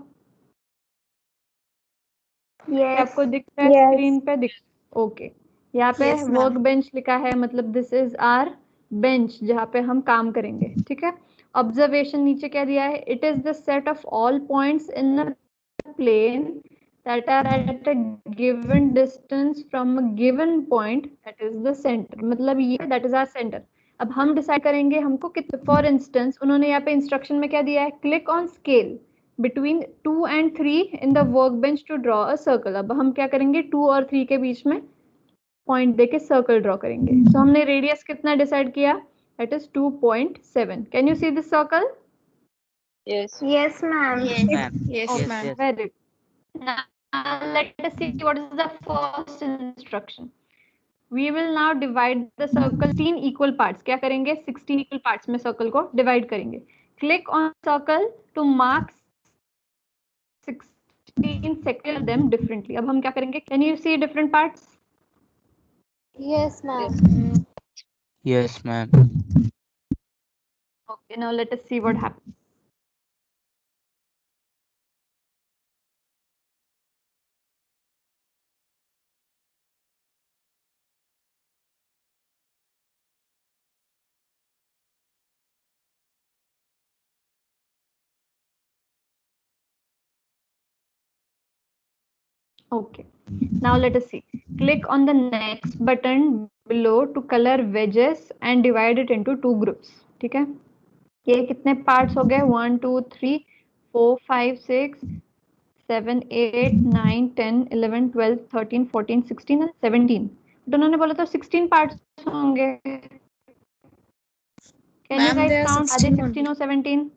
Yes. आपको दिख रहा है स्क्रीन पे? दिख. ओके, यहाँ पे Yes, ma'am. वर्क बेंच लिखा है, मतलब दिस इज आर बेंच जहाँ पे हम काम करेंगे. ठीक है, ऑब्जर्वेशन नीचे क्या दिया है, it is the set of all points in the plane that are at a given distance from a given point that is the center. मतलब ये that is our center. अब हम डिसाइड करेंगे हमको कितने. फॉर इंस्टेंस उन्होंने यहाँ पे इंस्ट्रक्शन में क्या दिया है, click on scale between 2 and 3 in the workbench to draw a circle. अब हम क्या करेंगे, 2 और 3 के बीच में पॉइंट देके सर्कल ड्रॉ करेंगे. सो हमने रेडियस कितना डिसाइड किया, that is 2.7. Can you see this circle? Yes. Yes, ma'am. Yes. Ma'am. Yes, Yes. ma'am. Yes. Very good. Now let us see what is the first instruction. We will now divide the circle 16 equal parts. क्या करेंगे, 16 equal parts में circle को divide करेंगे. Click on circle to mark 16 sector them differently. अब हम क्या करेंगे, can you see different parts? Yes, ma'am. Yes, ma'am. Okay, now let us see what happens. Okay, now let us see. Click on the next button below to color wedges and divide it into 2 groups. ठीक है, ये कितने parts हो गए, 1 2 3 4 5 6 7 8 9 10 11 12 13 14 16 and 17. तो उन्होंने बोला था 16 parts होंगे. Can you Ma'am, guys there are count? Are they 16 16 or 17?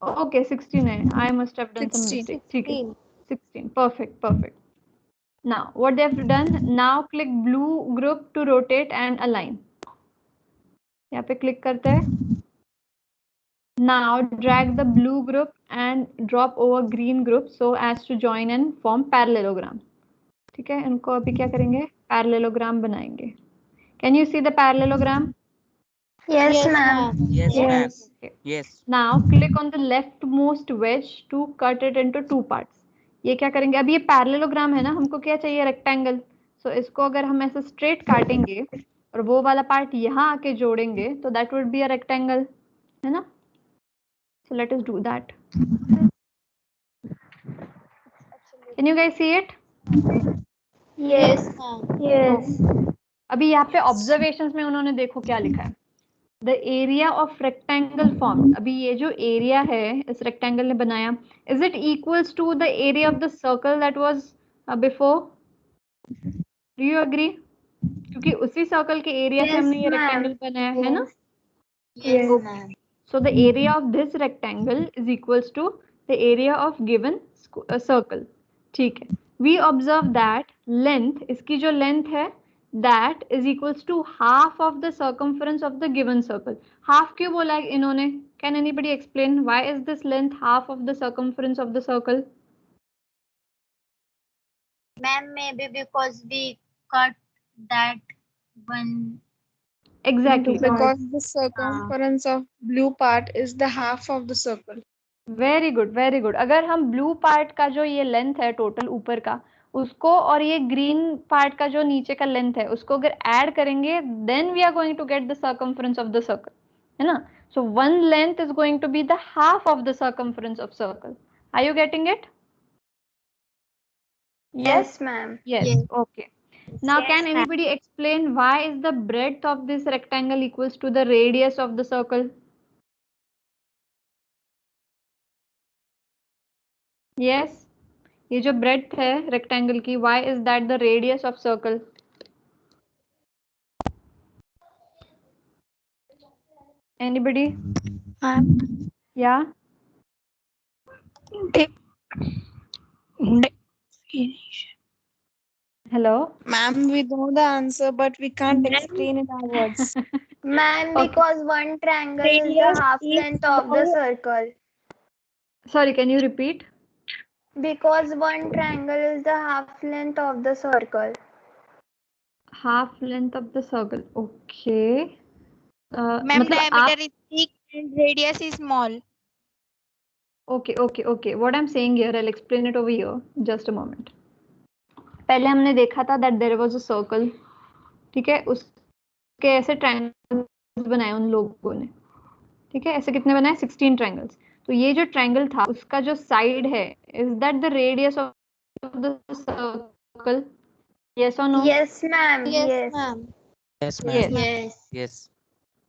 Okay, 16 है. I must have done some 16. mistake. ठीक है. 16. Perfect, perfect. Now, what they have done, now click blue group to rotate and align. यहाँ पे click करते हैं. Now drag the blue group and drop over green group so as to join and form parallelogram. ठीक है, इनको अभी क्या करेंगे? Parallelogram बनाएंगे. Can you see the parallelogram? Yes, ma'am. Yes, ma'am. Okay. Yes. Now click on the leftmost wedge to cut it into two parts. ये क्या करेंगे? अभी ये पैरेललोग्राम है ना, हमको क्या चाहिए? रेक्टेंगल. सो इसको अगर हम ऐसे स्ट्रेट काटेंगे और वो वाला पार्ट यहाँ आके जोड़ेंगे तो that would be a rectangle, है ना? सो let us do that. Can you guys see it? Yes. Yes. अभी यहाँ पे ऑब्जर्वेशंस में उन्होंने देखो क्या लिखा है. The area of rectangle form. अभी ये जो एरिया है इस रेक्टेंगल ने बनाया, is it equals to the area of the circle that was before? Do you agree? क्योंकि उसी सर्कल के एरिया से Yes, हमने ये ma'am. रेक्टेंगल बनाया है ना. Yes, Yes. ma'am. So the area of this rectangle is equals to the area of given circle. ठीक है. We observe that length, इसकी जो length है, that is equals to half of the circumference of the given circle. Half क्यों बोला है इन्होंने? Can anybody explain why is this length half of the circumference of the circle? Ma'am, maybe because we cut that one. Exactly. Because the circumference of blue part is the half of the circle. Very good, very good. अगर हम blue part का जो ये length है total ऊपर का, उसको और ये ग्रीन पार्ट का जो नीचे का लेंथ है उसको अगर ऐड करेंगे then we are going to get the circumference of the circle, है ना. So one length is going to be the half of the circumference of circle. Are you getting it? Yes, ma'am. Yes. Yes. Okay. Now Yes, can ma'am. anybody explain why is the breadth of this rectangle equals to the radius of the circle? Yes. ये जो breadth है rectangle की, why is that the radius of circle? Anybody? Yeah. Hello. Ma'am, we know the answer, but we can't explain in our words. Ma'am, Okay. because one triangle is the Radius half is length of the circle. Sorry, can you repeat? Because one triangle is the half length of the circle. Half length of the circle. Okay. Ma'am, मतलब आप diameter is big and radius is small. Okay. What I'm saying here, I'll explain it over here. Just a moment. पहले हमने देखा था that there was a circle. ठीक है, उसके ऐसे ट्रायंगल्स बनाए उन लोगों ने. ठीक है, ऐसे कितने बनाए? 16 ट्रायंगल्स. तो ये जो ट्रायंगल था उसका जो साइड है, is that the radius of the circle? Yes और no? Yes, ma'am. Yes, Yes. ma'am. Yes, ma'am. Yes. Yes. Yes.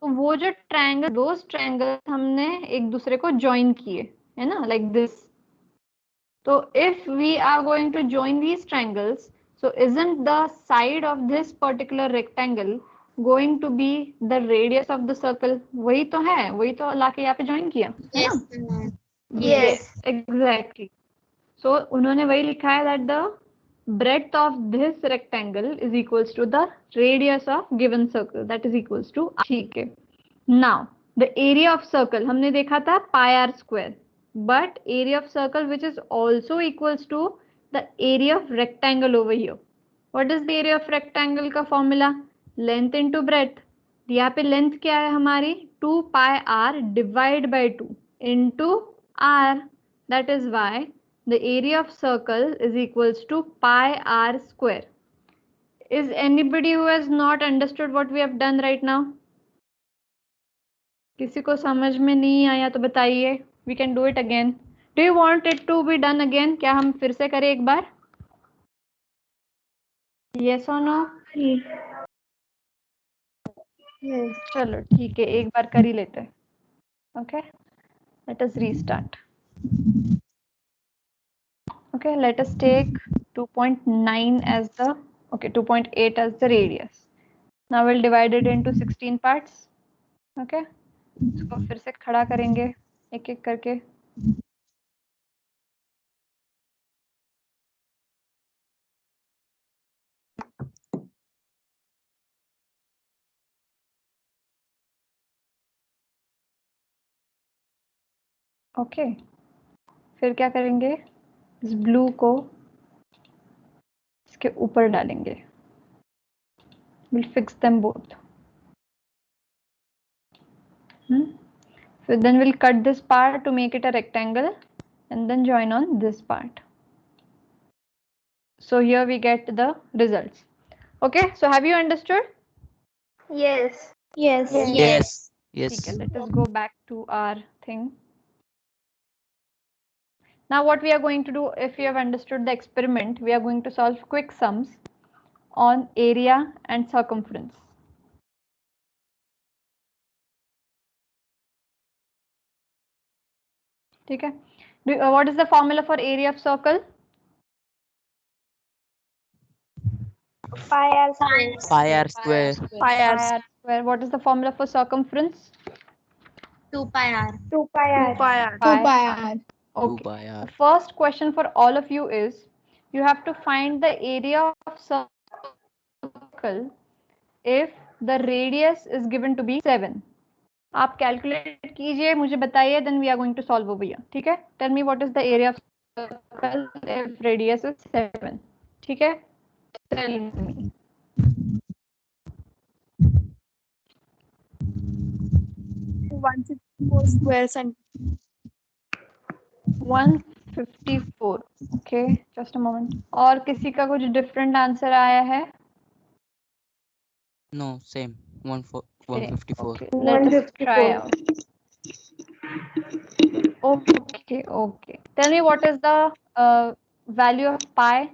तो वो जो ट्रायंगल, दोस ट्रायंगल हमने एक दूसरे को ज्वाइन किए, है ना, लाइक दिस. तो if we are going to join these triangles, so isn't the side of this particular rectangle going to be the radius of the circle? वही तो है, वही तो लाके यहाँ पे ज्वाइन किया, है Yes, ना. ma'am. Yes. Exactly. So उन्होंने वही लिखा है that the breadth of this rectangle is equals to the radius of given circle, that is equals to. ठीक है. Now the area of circle हमने देखा था pi r square, but area of circle which is also equals to the area of rectangle over here. What is the area of rectangle का formula? Length into breadth. यहाँ पे length क्या है हमारी? 2 pi r divide by 2 into r. That is why the area of circle is equals to pi r square. Is anybody who has not understood what we have done right now? किसी को समझ में नहीं आया तो बताइए. We can do it again. Do you want it to be done again? क्या हम फिर से करें एक बार? Yes or no? Yes. चलो ठीक है, एक बार कर ही लेते हैं. Okay, let us restart. Okay, let us take 2.9 as the 2.8 as the radius. Now we'll divide it into 16 parts. Okay, इसको फिर से खड़ा करेंगे एक एक करके. ओके फिर क्या करेंगे, इस ब्लू को इसके ऊपर डालेंगे, will fix them both. So then we'll cut this part to make it a rectangle and then join on this part. So here we get the results. Okay, so have you understood? Yes. Yes. Yes. Okay, Yes. let us go back to our thing. Now what we are going to do, if you have understood the experiment, we are going to solve quick sums on area and circumference. Okay. What is the formula for area of circle? Pi r square. Pi r square. Pi r Pi r square. What is the formula for circumference? 2 pi r. 2 pi r. 2 pi r. Pi r. 2 Okay. pi r. The first question for all of you is, you have to find the area of circle if the radius is given to be 7. आप calculate कीजिए, मुझे बताइए, then we are going to solve over here. ठीक है? Tell me what is the area of circle if radius is 7. ठीक है? Tell me. 154 square centimeter. 154. Okay, just a moment. और किसी का कुछ different answer आया है? No, same. 154. Okay, let us try out. Okay, okay. Tell me what is the value of pi?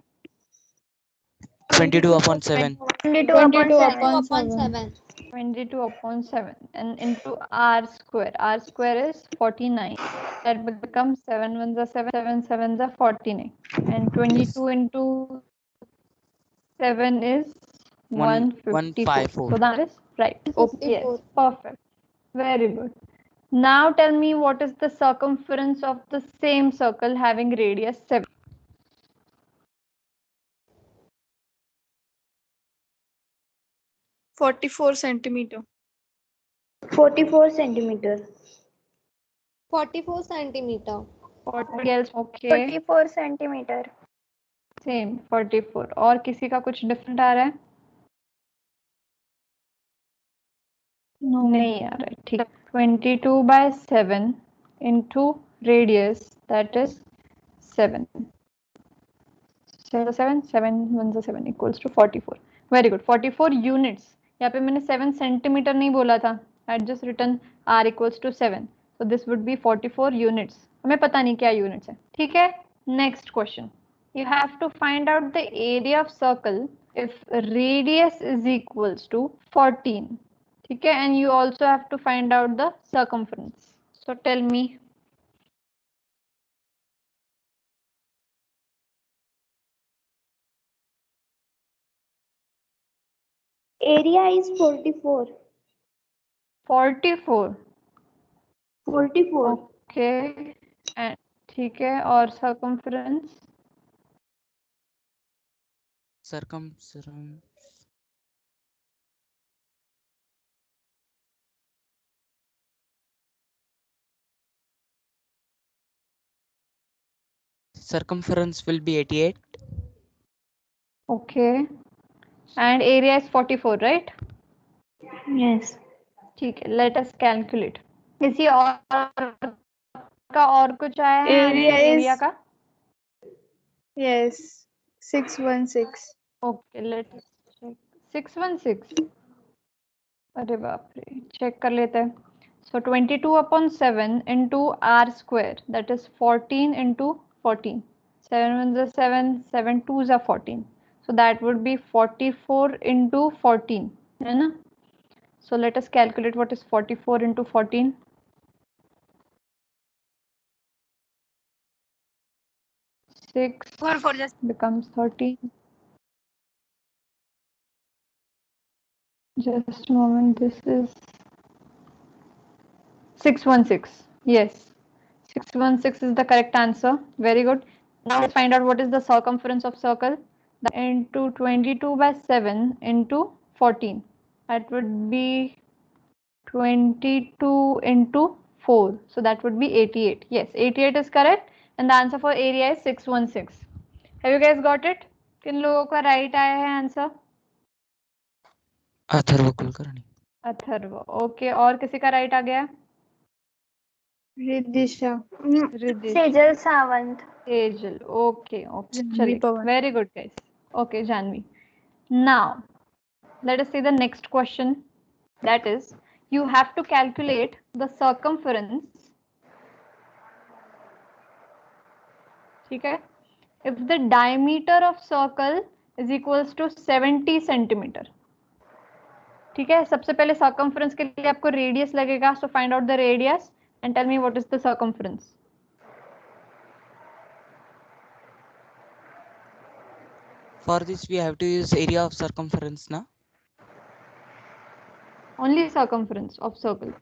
22 upon 7. 22 22 upon 7. upon Upon 7. 7. 22 upon 7 and into r square. R square is 49. That becomes 7 ones are 7, 7 sevens are 49. And 22 into 7 is 154. 154. So that is right. Okay, yes, perfect. Very good. Now tell me what is the circumference of the same circle having radius 7. 44 centimeter. 44 centimeter. 44 centimeter. What else? Okay, 44 centimeter. same 44. और किसी का कुछ different आ रहा है? नहीं आ रहा है, ठीक है. 22 by 7 into radius, that is 7. 7 1 7 equals to 44. Very good. 44 units. यहाँ पे मैंने 7 centimeter नहीं बोला था. I had just written r equals to 7. So this would be 44 units. हमें पता नहीं क्या units है. ठीक है? Next question. You have to find out the area of circle if radius is equals to 14. ठीक है? And you also have to find out the circumference. So tell me. Area is 44. 44. 44. Okay. And ठीक है, और circumference? Circumference will be 88. Okay. And area is 44, right? Yes. ठीक है, let us calculate. किसी और का और कुछ आया है Area आंसर is- एरिया का? Yes. 616. Okay, let us check. 616. अरे बाप रे, चेक कर लेते हैं. So 22 upon 7 into r square, that is 14 into 14. 7 ones are 7, 7 twos are 14. So that would be 44 into 14, है ना? So let us calculate what is 44 into 14. 6 for just becomes 13. Just a moment, this is 616. Yes, 616 is the correct answer. Very good. Now let's find out what is the circumference of circle. Into 22 by 7 into 14. That would be 22 into 4. So that would be 88. Yes, 88 is correct. And the answer for area is 616. Have you guys got it? किन लोगों का right आया है answer? Atharva Kulkarni. Atharva. Okay, और किसी का right आ गया? रिदिशा. रिदिश. Sejal Sawant. Sejal. Okay, okay. Janvi चलिए. Pawan. Very good, guys. Okay, Janvi. Now, let us see the next question. That is, you have to calculate the circumference. ठीक है? If the diameter of circle is equals to 70 centimeter. ठीक है, सबसे पहले circumference के लिए आपको radius लगेगा. So find out the radius and tell me what is the circumference. For this we have to use area of circumference, na? Only circumference of circle.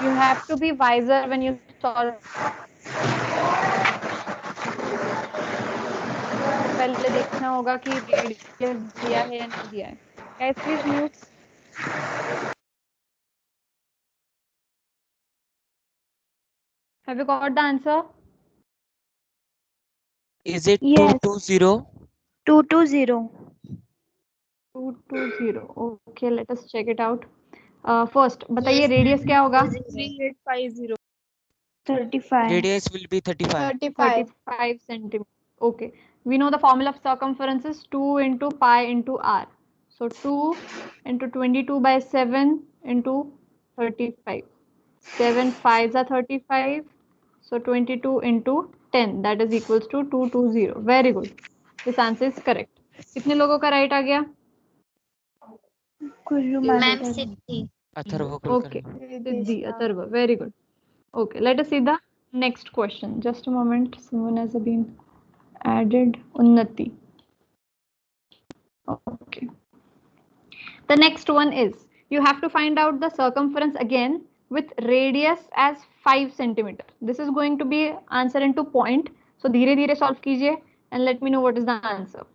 You have to be wiser when you solve. पहले देखना होगा कि radius दिया है या नहीं दिया है. Guys, please mute. Have you got the answer? Is it Yes. 220? 220. 220. Okay, let us check it out. First, बताइए radius क्या होगा? 3850. 35. Radius will be 35. 35 centimeters. Okay. We know the formula of circumference is 2 into pi into r. So 2 into 22 by 7 into 35. 7 5s are 35. So 22 into 10, that is equals to 220. Very good. This answer is correct. कितने लोगों का right आ गया? Ma'am, 60. Atharva Okay. Kulkarni. Siddhi, Atharva. Very good. Okay, let us see the next question. Just a moment. Someone has been added. Unnati. Okay. The next one is, you have to find out the circumference again with radius as 5 centimeter. This is going to be answer into point. So धीरे धीरे solve कीजिए and let me know what is the answer.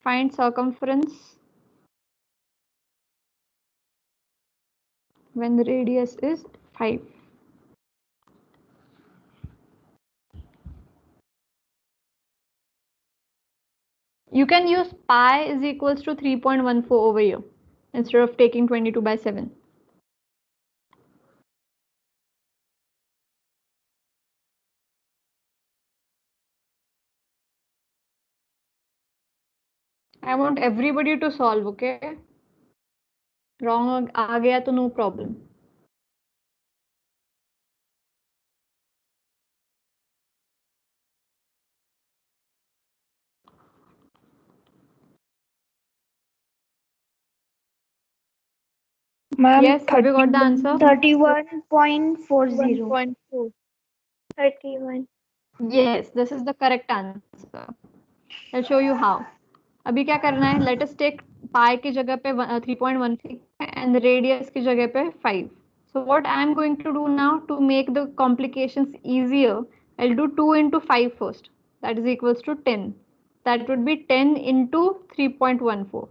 Find circumference when the radius is 5. You can use pi is equals to 3.14 over here instead of taking 22 by 7. I want everybody to solve, okay? Wrong आ गया तो no problem. Ma'am, Yes, have you got the answer? 31.40. 31. Yes, this is the correct answer. I'll show you how. अभी क्या करना है? Let us take pi की जगह पे 3.13 and radius की जगह पे 5. So what I am going to do now to make the complications easier, I'll do 2 into 5 first. That is equals to 10. That would be 10 into 3.14.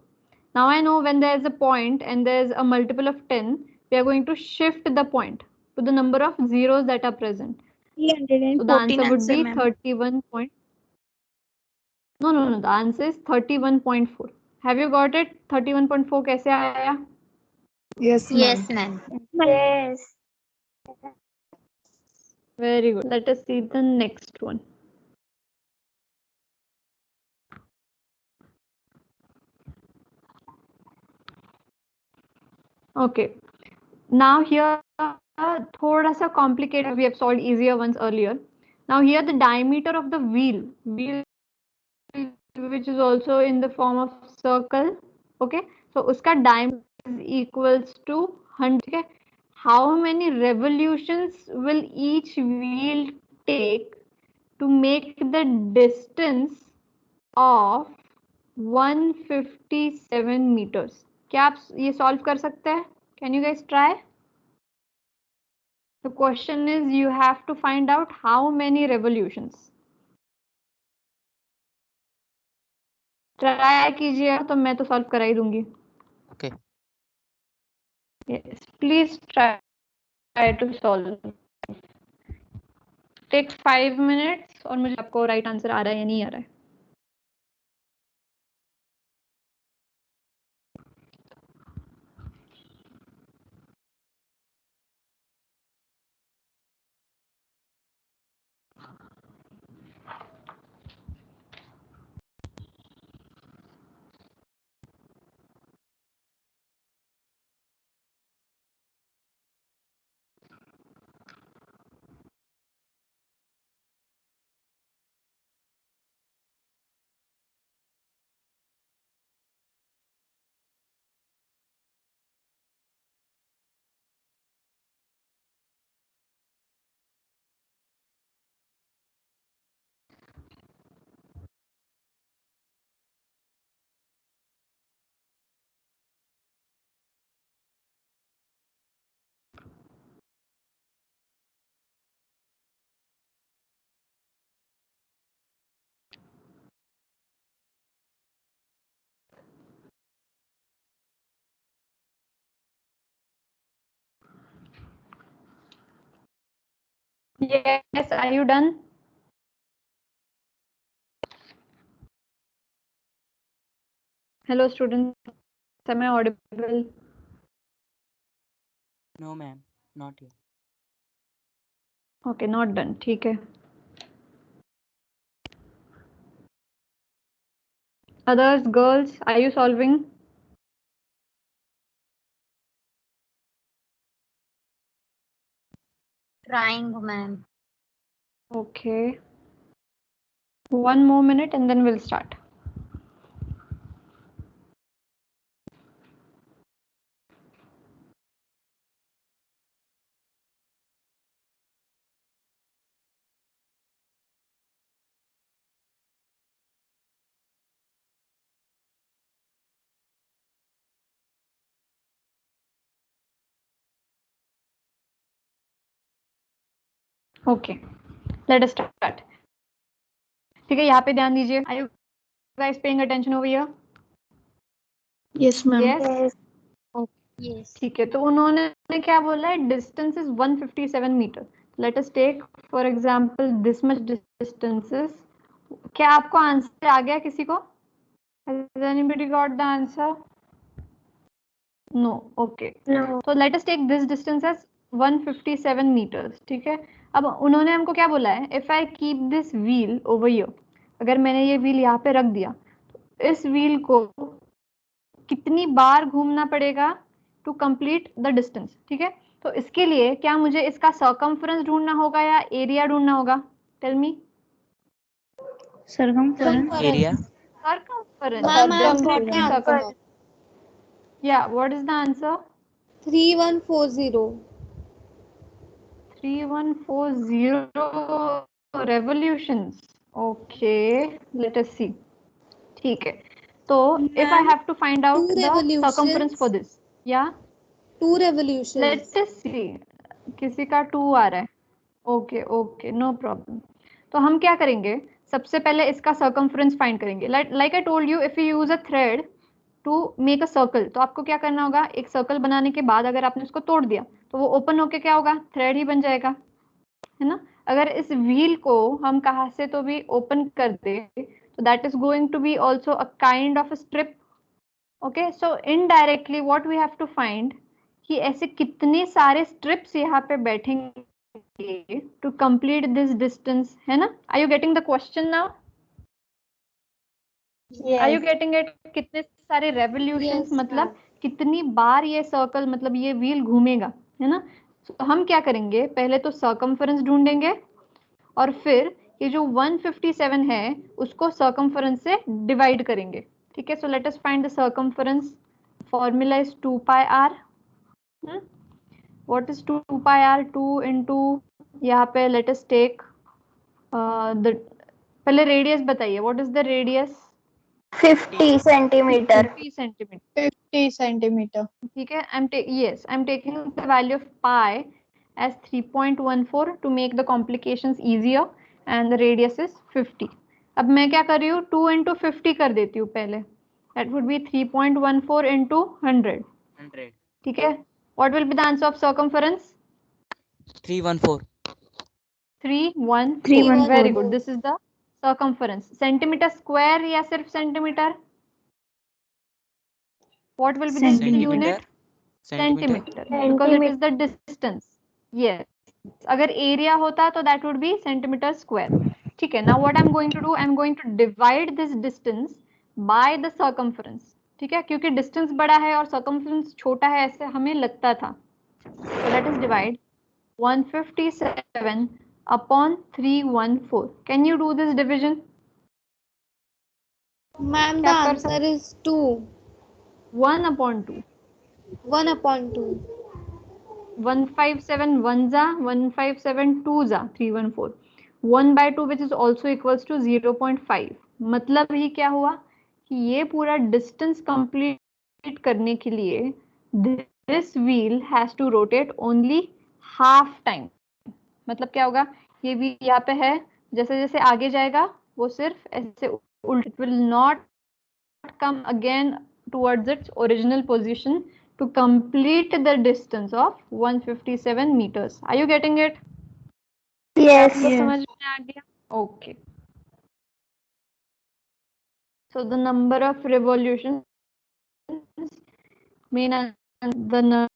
Now I know when there is a point and there is a multiple of 10, we are going to shift the point to the number of zeros that are present. So the answer would be 31. No. The answer is 31.4. Have you got it? 31.4 कैसे आया? Yes, Yes, ma'am. Yes. Very good. Let us see the next one. Okay. Now here thoda sa complicated. We have solved easier ones earlier. Now here the diameter of the wheel which is also in the form of circle. Okay. So uska diameter is equals to 100. Okay. How many revolutions will each wheel take to make the distance of 157 meters? क्या आप ये solve कर सकते हैं? Can you guys try? The question is, you have to find out how many revolutions. Try कीजिए तो मैं तो सॉल्व करा ही दूंगी. Okay. Yes, please try to solve. Take 5 minutes और मुझे आपको राइट आंसर आ रहा है या नहीं आ रहा है. Yes, are you done? Hello students, am I audible? No, ma'am, not yet. Okay, not done. ठीक है. Others, girls, are you solving? Trying, ma'am. Okay. 1 more minute and then we'll start. Okay, let us start. ठीक है, यहाँ पे ध्यान दीजिए. Are you guys paying attention over here? Yes, ma'am. Yes. Yes. ठीक है, तो उन्होंने क्या बोला है? Distance is 157 metre. Let us take for example this much distances. क्या आपको आंसर आ गया किसी को? Has anybody got the answer? No. Okay. No. So let us take this distance as 157 meters. ठीक है. अब उन्होंने हमको क्या बोला है? If I keep this wheel over here, अगर मैंने ये व्हील यहाँ पे रख दिया, तो इस व्हील को कितनी बार घूमना पड़ेगा टू कंप्लीट द डिस्टेंस. ठीक है, तो इसके लिए क्या मुझे इसका सर्कमफ्रेंस ढूंढना होगा या एरिया ढूंढना होगा? Tell me. Circumference. Area. Circumference. Ma'am, I Then got take the answer. circumference. Yeah, what is the answer? 3140. 3140 revolutions. Okay, let us see. ठीक है, तो if I have to find out two the revolutions. circumference for this, yeah, 2 revolutions. let us see. किसी का 2 आ रहा है. Okay okay, no problem. तो हम क्या करेंगे? सबसे पहले इसका सर्कमफ्रेंस फाइंड करेंगे. Like I told you, if you use a thread to make a circle, तो आपको क्या करना होगा? एक सर्कल बनाने के बाद अगर आपने उसको तोड़ दिया तो वो ओपन होके क्या होगा? थ्रेड ही बन जाएगा, है ना. अगर इस व्हील को हम कहाँ से तो भी ओपन कर दे, तो that is going to be also a kind of a strip. Okay, so indirectly what we have to find कि ऐसे कितने सारे स्ट्रिप्स यहाँ पे बैठेंगे टू कंप्लीट दिस डिस्टेंस, है ना. Are you getting the question now? Are you getting it? कितने सारे रेवोल्यूशंस, Yes, मतलब कितनी बार ये सर्कल, मतलब ये व्हील घूमेगा, है ना. तो हम क्या करेंगे? पहले तो सर्कमफ्रेंस ढूंढेंगे और फिर ये जो 157 है उसको सर्कमफ्रेंस से डिवाइड करेंगे. ठीक है, so let us find the circumference. Formula is 2 pi r. What is 2 pi r? 2 into, यहाँ पे लेट अस टेक द, पहले रेडियस बताइए. What is the radius? 50 centimeter. 50 centimetre. 50 centimeter. ठीक है, I'm taking the value of pi as 3.14 to make the complications easier, and the radius is 50. अब मैं क्या कर रही हूँ, 2 into 50 कर देती हूँ पहले, that would be 3.14 into 100. 100. ठीक है, what will be the answer of circumference? 314. 314. 314. Very good. This is the circumference. Centimetre square या सिर्फ centimetre? What will be the Centimeter. unit? Centimeter. Centimeter. Because it is the distance. Yes. अगर area होता तो that would be centimeter square. ठीक है. Now what I'm going to do? I'm going to divide this distance by the circumference. ठीक है, क्योंकि distance बड़ा है और circumference छोटा है ऐसे हमें लगता था. So let us divide 157 upon 314. Can you do this division? Ma'am, the क्या कर answer is 2. 1 upon 2. 1 upon 2. 157 1 za, 157 2 za, 314. 1 by 2 which is also equals to 0.5. मतलब ही क्या हुआ कि ये पूरा डिस्टेंस कंप्लीट करने के लिए this wheel has to rotate only half time. मतलब क्या होगा, ये व्हील यहाँ पे है, जैसे जैसे आगे जाएगा वो सिर्फ ऐसे उल्ट, it will not come again towards its original position to complete the distance of 157 meters. Are you getting it? Yes. आपको समझ में आ गया? Okay. So the number of revolutions mean the number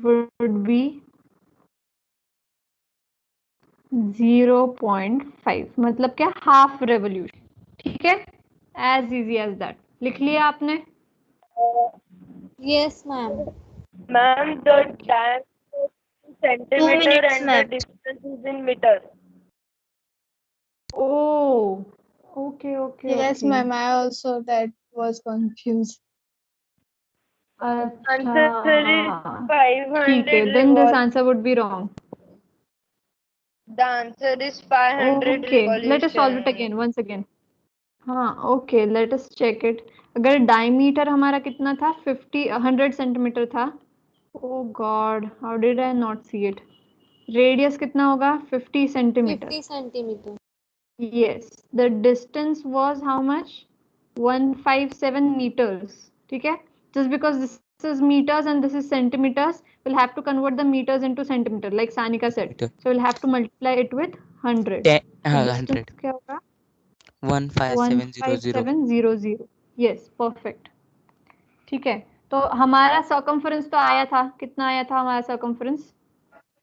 would be 0.5. मतलब क्या, half revolution. ठीक है, as easy as that. लिख लिया आपने? Yes, ma'am. Ma'am, the time is centimeter minutes and left. the distance is in meter. Oh, okay. Yes, okay. ma'am. I also that was confused. Answer is अच्छा, 500 ठीक है, then this revol- answer would be wrong. The answer is 500 Okay, let us solve it revolution. again, once again. हाँ, okay, let us check it. अगर diameter हमारा कितना था, 100 centimetre था. Oh God, how did I not see it? Radius कितना होगा, 50 centimetre. 50 centimeter. Yes, the distance was how much? 157 meters. ठीक है? Just because this is meters and this is centimeters, we'll have to convert the meters into centimeter, like Sanika said. Meter. So we'll have to multiply it with 100. 10, So 100. distance क्या होगा? 15700. 15700. Yes, perfect. ठीक है, तो हमारा circumference तो आया था, कितना आया था हमारा circumference?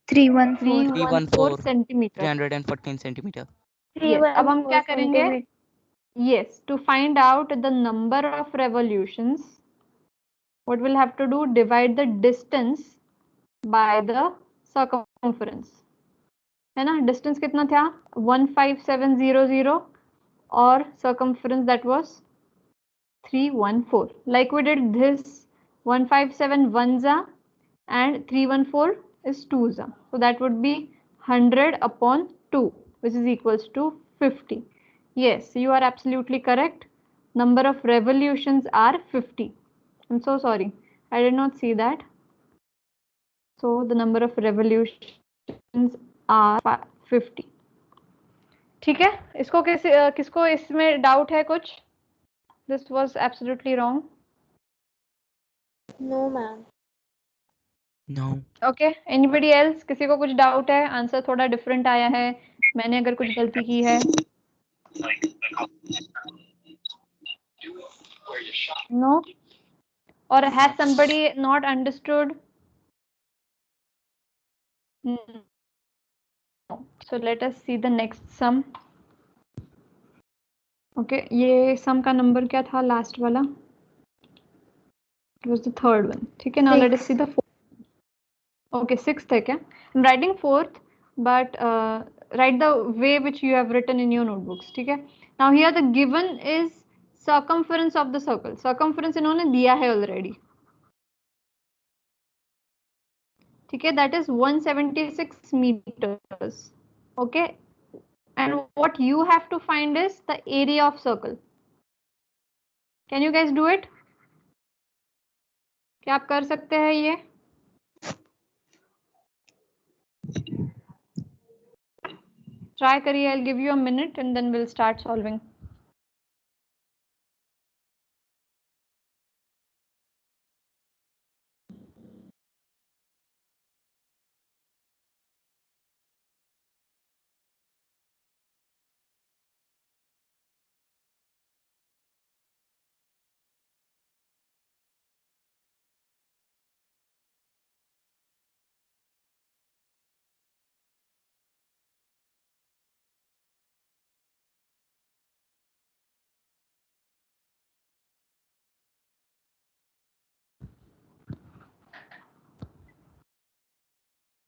314. 314 सेंटीमीटर. 314 centimeter. Yes, अब हम क्या करेंगे? Yes, to find out the number of revolutions, what we'll have to do, divide the distance by the circumference. है ना, distance कितना था? 15700 और circumference that was 314. Like we did this, 157 1 and 314 is 2. So that would be 100 upon 2, which is equals to 50. Yes, you are absolutely correct. Number of revolutions are 50. I'm so sorry, I did not see that. So the number of revolutions are 50. ठीक है, इसको किसको इसमें doubt है कुछ? This was absolutely wrong. No, ma'am. No. Okay, anybody else? किसी को कुछ डाउट है? आंसर थोड़ा डिफरेंट आया है, मैंने अगर कुछ गलती की है? No? Or has somebody not understood? No. So let us see the next sum. Okay, ये sum का नंबर क्या था लास्ट वाला? It was the third one. ठीक है, now let us see the fourth. Okay, sixth है क्या? I'm writing fourth, but write the way which you have written in your notebooks. ठीक है? Now here the given is circumference of the circle. Circumference इन्होंने दिया है already. ठीक है, that is 176 meters. Okay, and what you have to find is the area of circle. Can you guys do it? क्या आप कर सकते हैं ये? Try करिए. I'll give you a minute and then we'll start solving.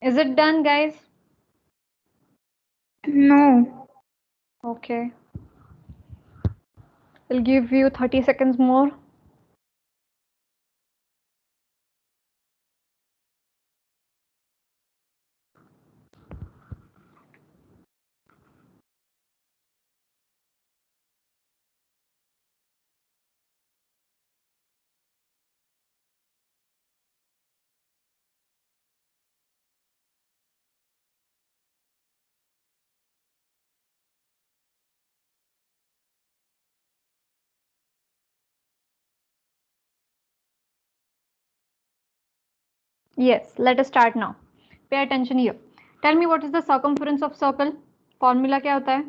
Is it done, guys? No. Okay. I'll give you 30 seconds more. Yes, let us start now. Pay attention here. Tell me what is the circumference of circle? Formula क्या होता है?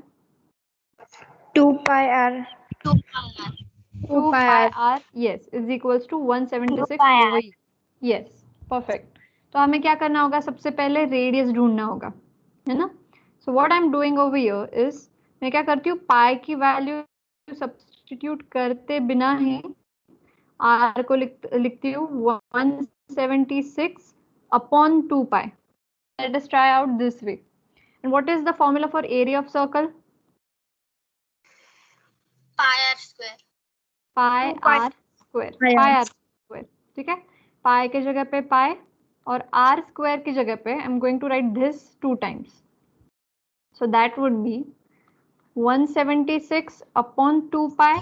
2 pi r. 2 pi r, yes, is equals to 176 over e. Yes, perfect. तो हमें क्या करना होगा? सबसे पहले रेडियस ढूंढना होगा, है ना? So what I'm doing over here is, मैं क्या करती हूँ, पाई की वैल्यू सब्स्टिट्यूट करते बिना ही r को लिखती हूँ 176 upon 2 pi. Let us try out this way. And what is the formula for area of circle? Pi r square. Pi r square. Pi r square. ठीक है? Pi के जगह पे pi और r square की जगह पे I'm going to write this 2 times. So that would be 176 upon 2 pi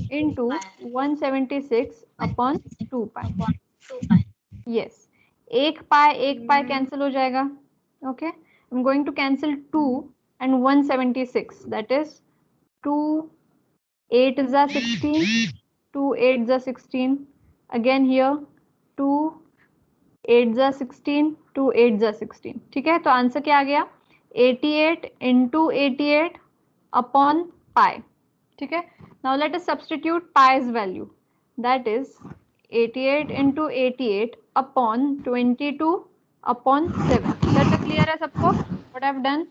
into 176 upon 2 pi. Yes. एक pi cancel हो जाएगा. Okay. I'm going to cancel 2 and 176. That is 2 8 is a 16. 2 8 is a 16. Again here 2 8 is a 16. 2 8 is a 16. ठीक है? तो answer क्या आ गया? 88 into 88 upon pi. ठीक है? Now let us substitute pi's value. That is 88 into 88 upon 22 upon 7. That clear है सबको? What I've done?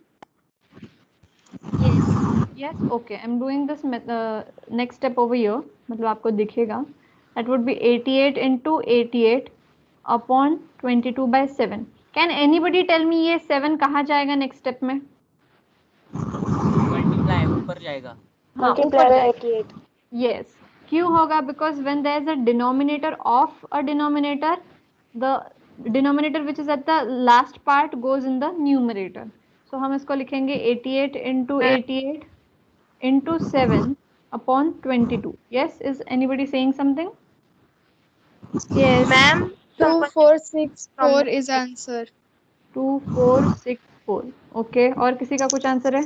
Yes, okay. I'm doing this next step over here. मतलब आपको दिखेगा. That would be 88 into 88 upon 22 by 7. Can anybody tell me ये 7 कहाँ जाएगा next step में? Multiply ऊपर जाएगा. हाँ, ऊपर जाएगा. Yes. क्यों होगा? Because when there is a denominator of a denominator, the denominator which is at the last part goes in the numerator. So हम इसको लिखेंगे 88 into 88 into 7 upon 22. Yes, is anybody saying something? Yes. Ma'am, 2464 is answer. 2464. Okay. और किसी का कुछ answer है?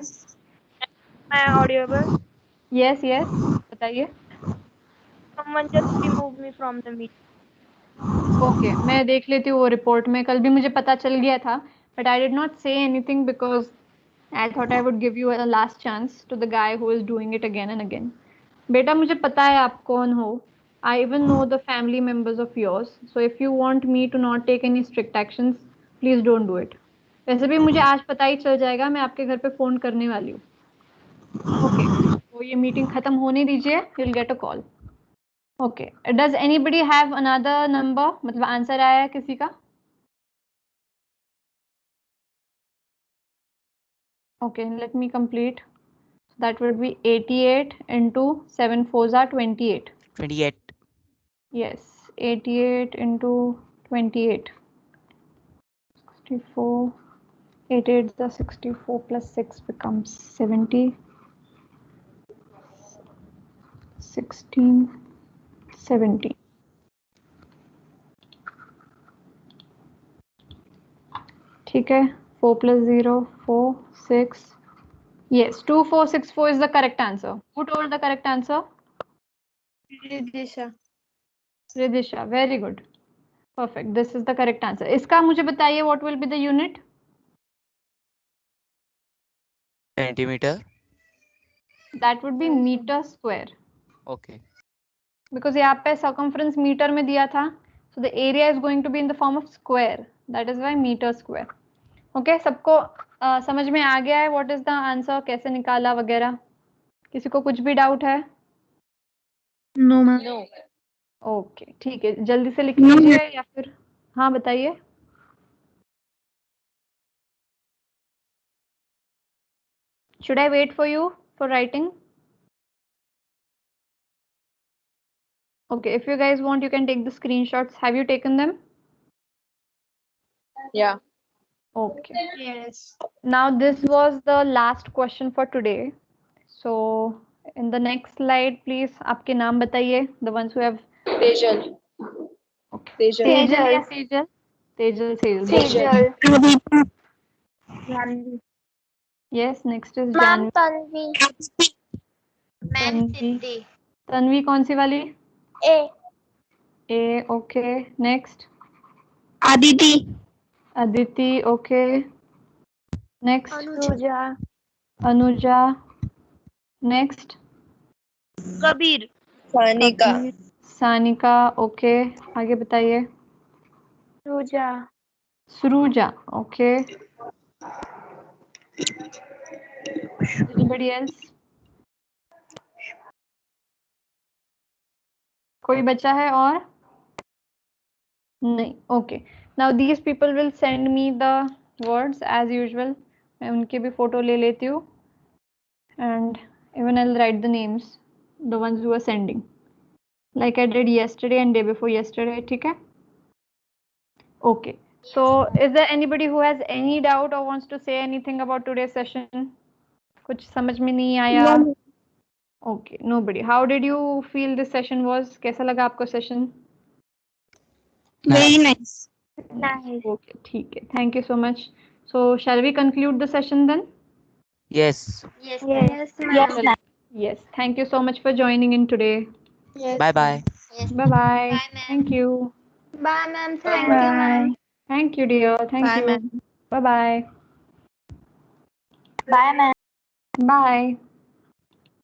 am I audible? Yes, yes. बताइए. Someone just remove me from the meeting. Okay, मैं देख लेती हूँ वो रिपोर्ट में. कल भी मुझे पता चल गया था, but I did not say anything because I thought I would give you a last chance to the guy who is doing it again and again. बेटा मुझे पता है आप कौन हो. I even know the family members of yours. So if you want me to not take any strict actions, please don't do it. वैसे भी मुझे आज पता ही चल जाएगा. मैं आपके घर पे फोन करने वाली हूँ. Okay, तो ये मीटिंग खत्म होने दीजिए. You'll get a call. Okay. Does anybody have another number? मतलब आंसर आया है किसी का? Okay, let me complete. That would be 88 into 7 4s are 28. 28. Yes, 88 into 28. 64. 88 the 64 plus 6 becomes 70. 16. 70. ठीक है. 4 plus 0 4 6 Yes, 2464 is the correct answer. Who told the correct answer? Ridisha. Ridisha, very good. Perfect. This is the correct answer. इसका मुझे बताइए what will be the unit? Centimeter. That would be meter square. Okay. Because यहाँ पे circumference meter में दिया था. So the area is going to be in the form of square. That is why meter square. Okay, सबको समझ में आ गया है what is the answer, कैसे निकाला वगैरह? किसी को कुछ भी डाउट है? No, ma'am. No. ओके ठीक है, जल्दी से लिख लीजिए या फिर हाँ बताइए. Should I wait for you for writing? Okay, if you guys want, you can take the screenshots. Have you taken them? Yeah. Okay. Yes. Now this was the last question for today. So in the next slide, please, आपके नाम बताइए. The ones who have. Tejal. Okay. Tejal. Tejal या Sejal? Tejal. Sejal. Yes. Next is Ma'am, Janvi. Tanvi. Ma'am, Tanvi. Siddhi. Tanvi कौन सी वाली? A. A. Okay. Next. Aditi. Aditi. Okay. Next. Anuja. Anuja. Next. Kabir. Sanika. Kabir. Sanika. Okay. आगे बताइए. Ruja. Suruja. Okay. Anybody else? कोई बचा है और? नहीं. Okay. Now these people will send me the words as usual. मैं उनके भी फोटो ले लेती हूँ. And even I'll write the names, the ones who are sending, like I did yesterday and day before yesterday. ठीक है? Okay. So is there anybody who has any doubt or wants to say anything about today's session? कुछ समझ में नहीं आया? Okay, nobody. How did you feel this session was? कैसा लगा आपको session? Very nice. Nice. Okay, ठीक है. Thank you so much. So shall we conclude the session then? Yes. Yes. Yes, ma'am. Yes. Thank you so much for joining in today. Yes. Bye bye. Yes. Bye bye. Bye, ma'am. Thank you. Bye, ma'am. Thank you, ma'am. Thank you, dear. Thank Bye, you. ma'am. Bye bye. Bye, ma'am. Bye.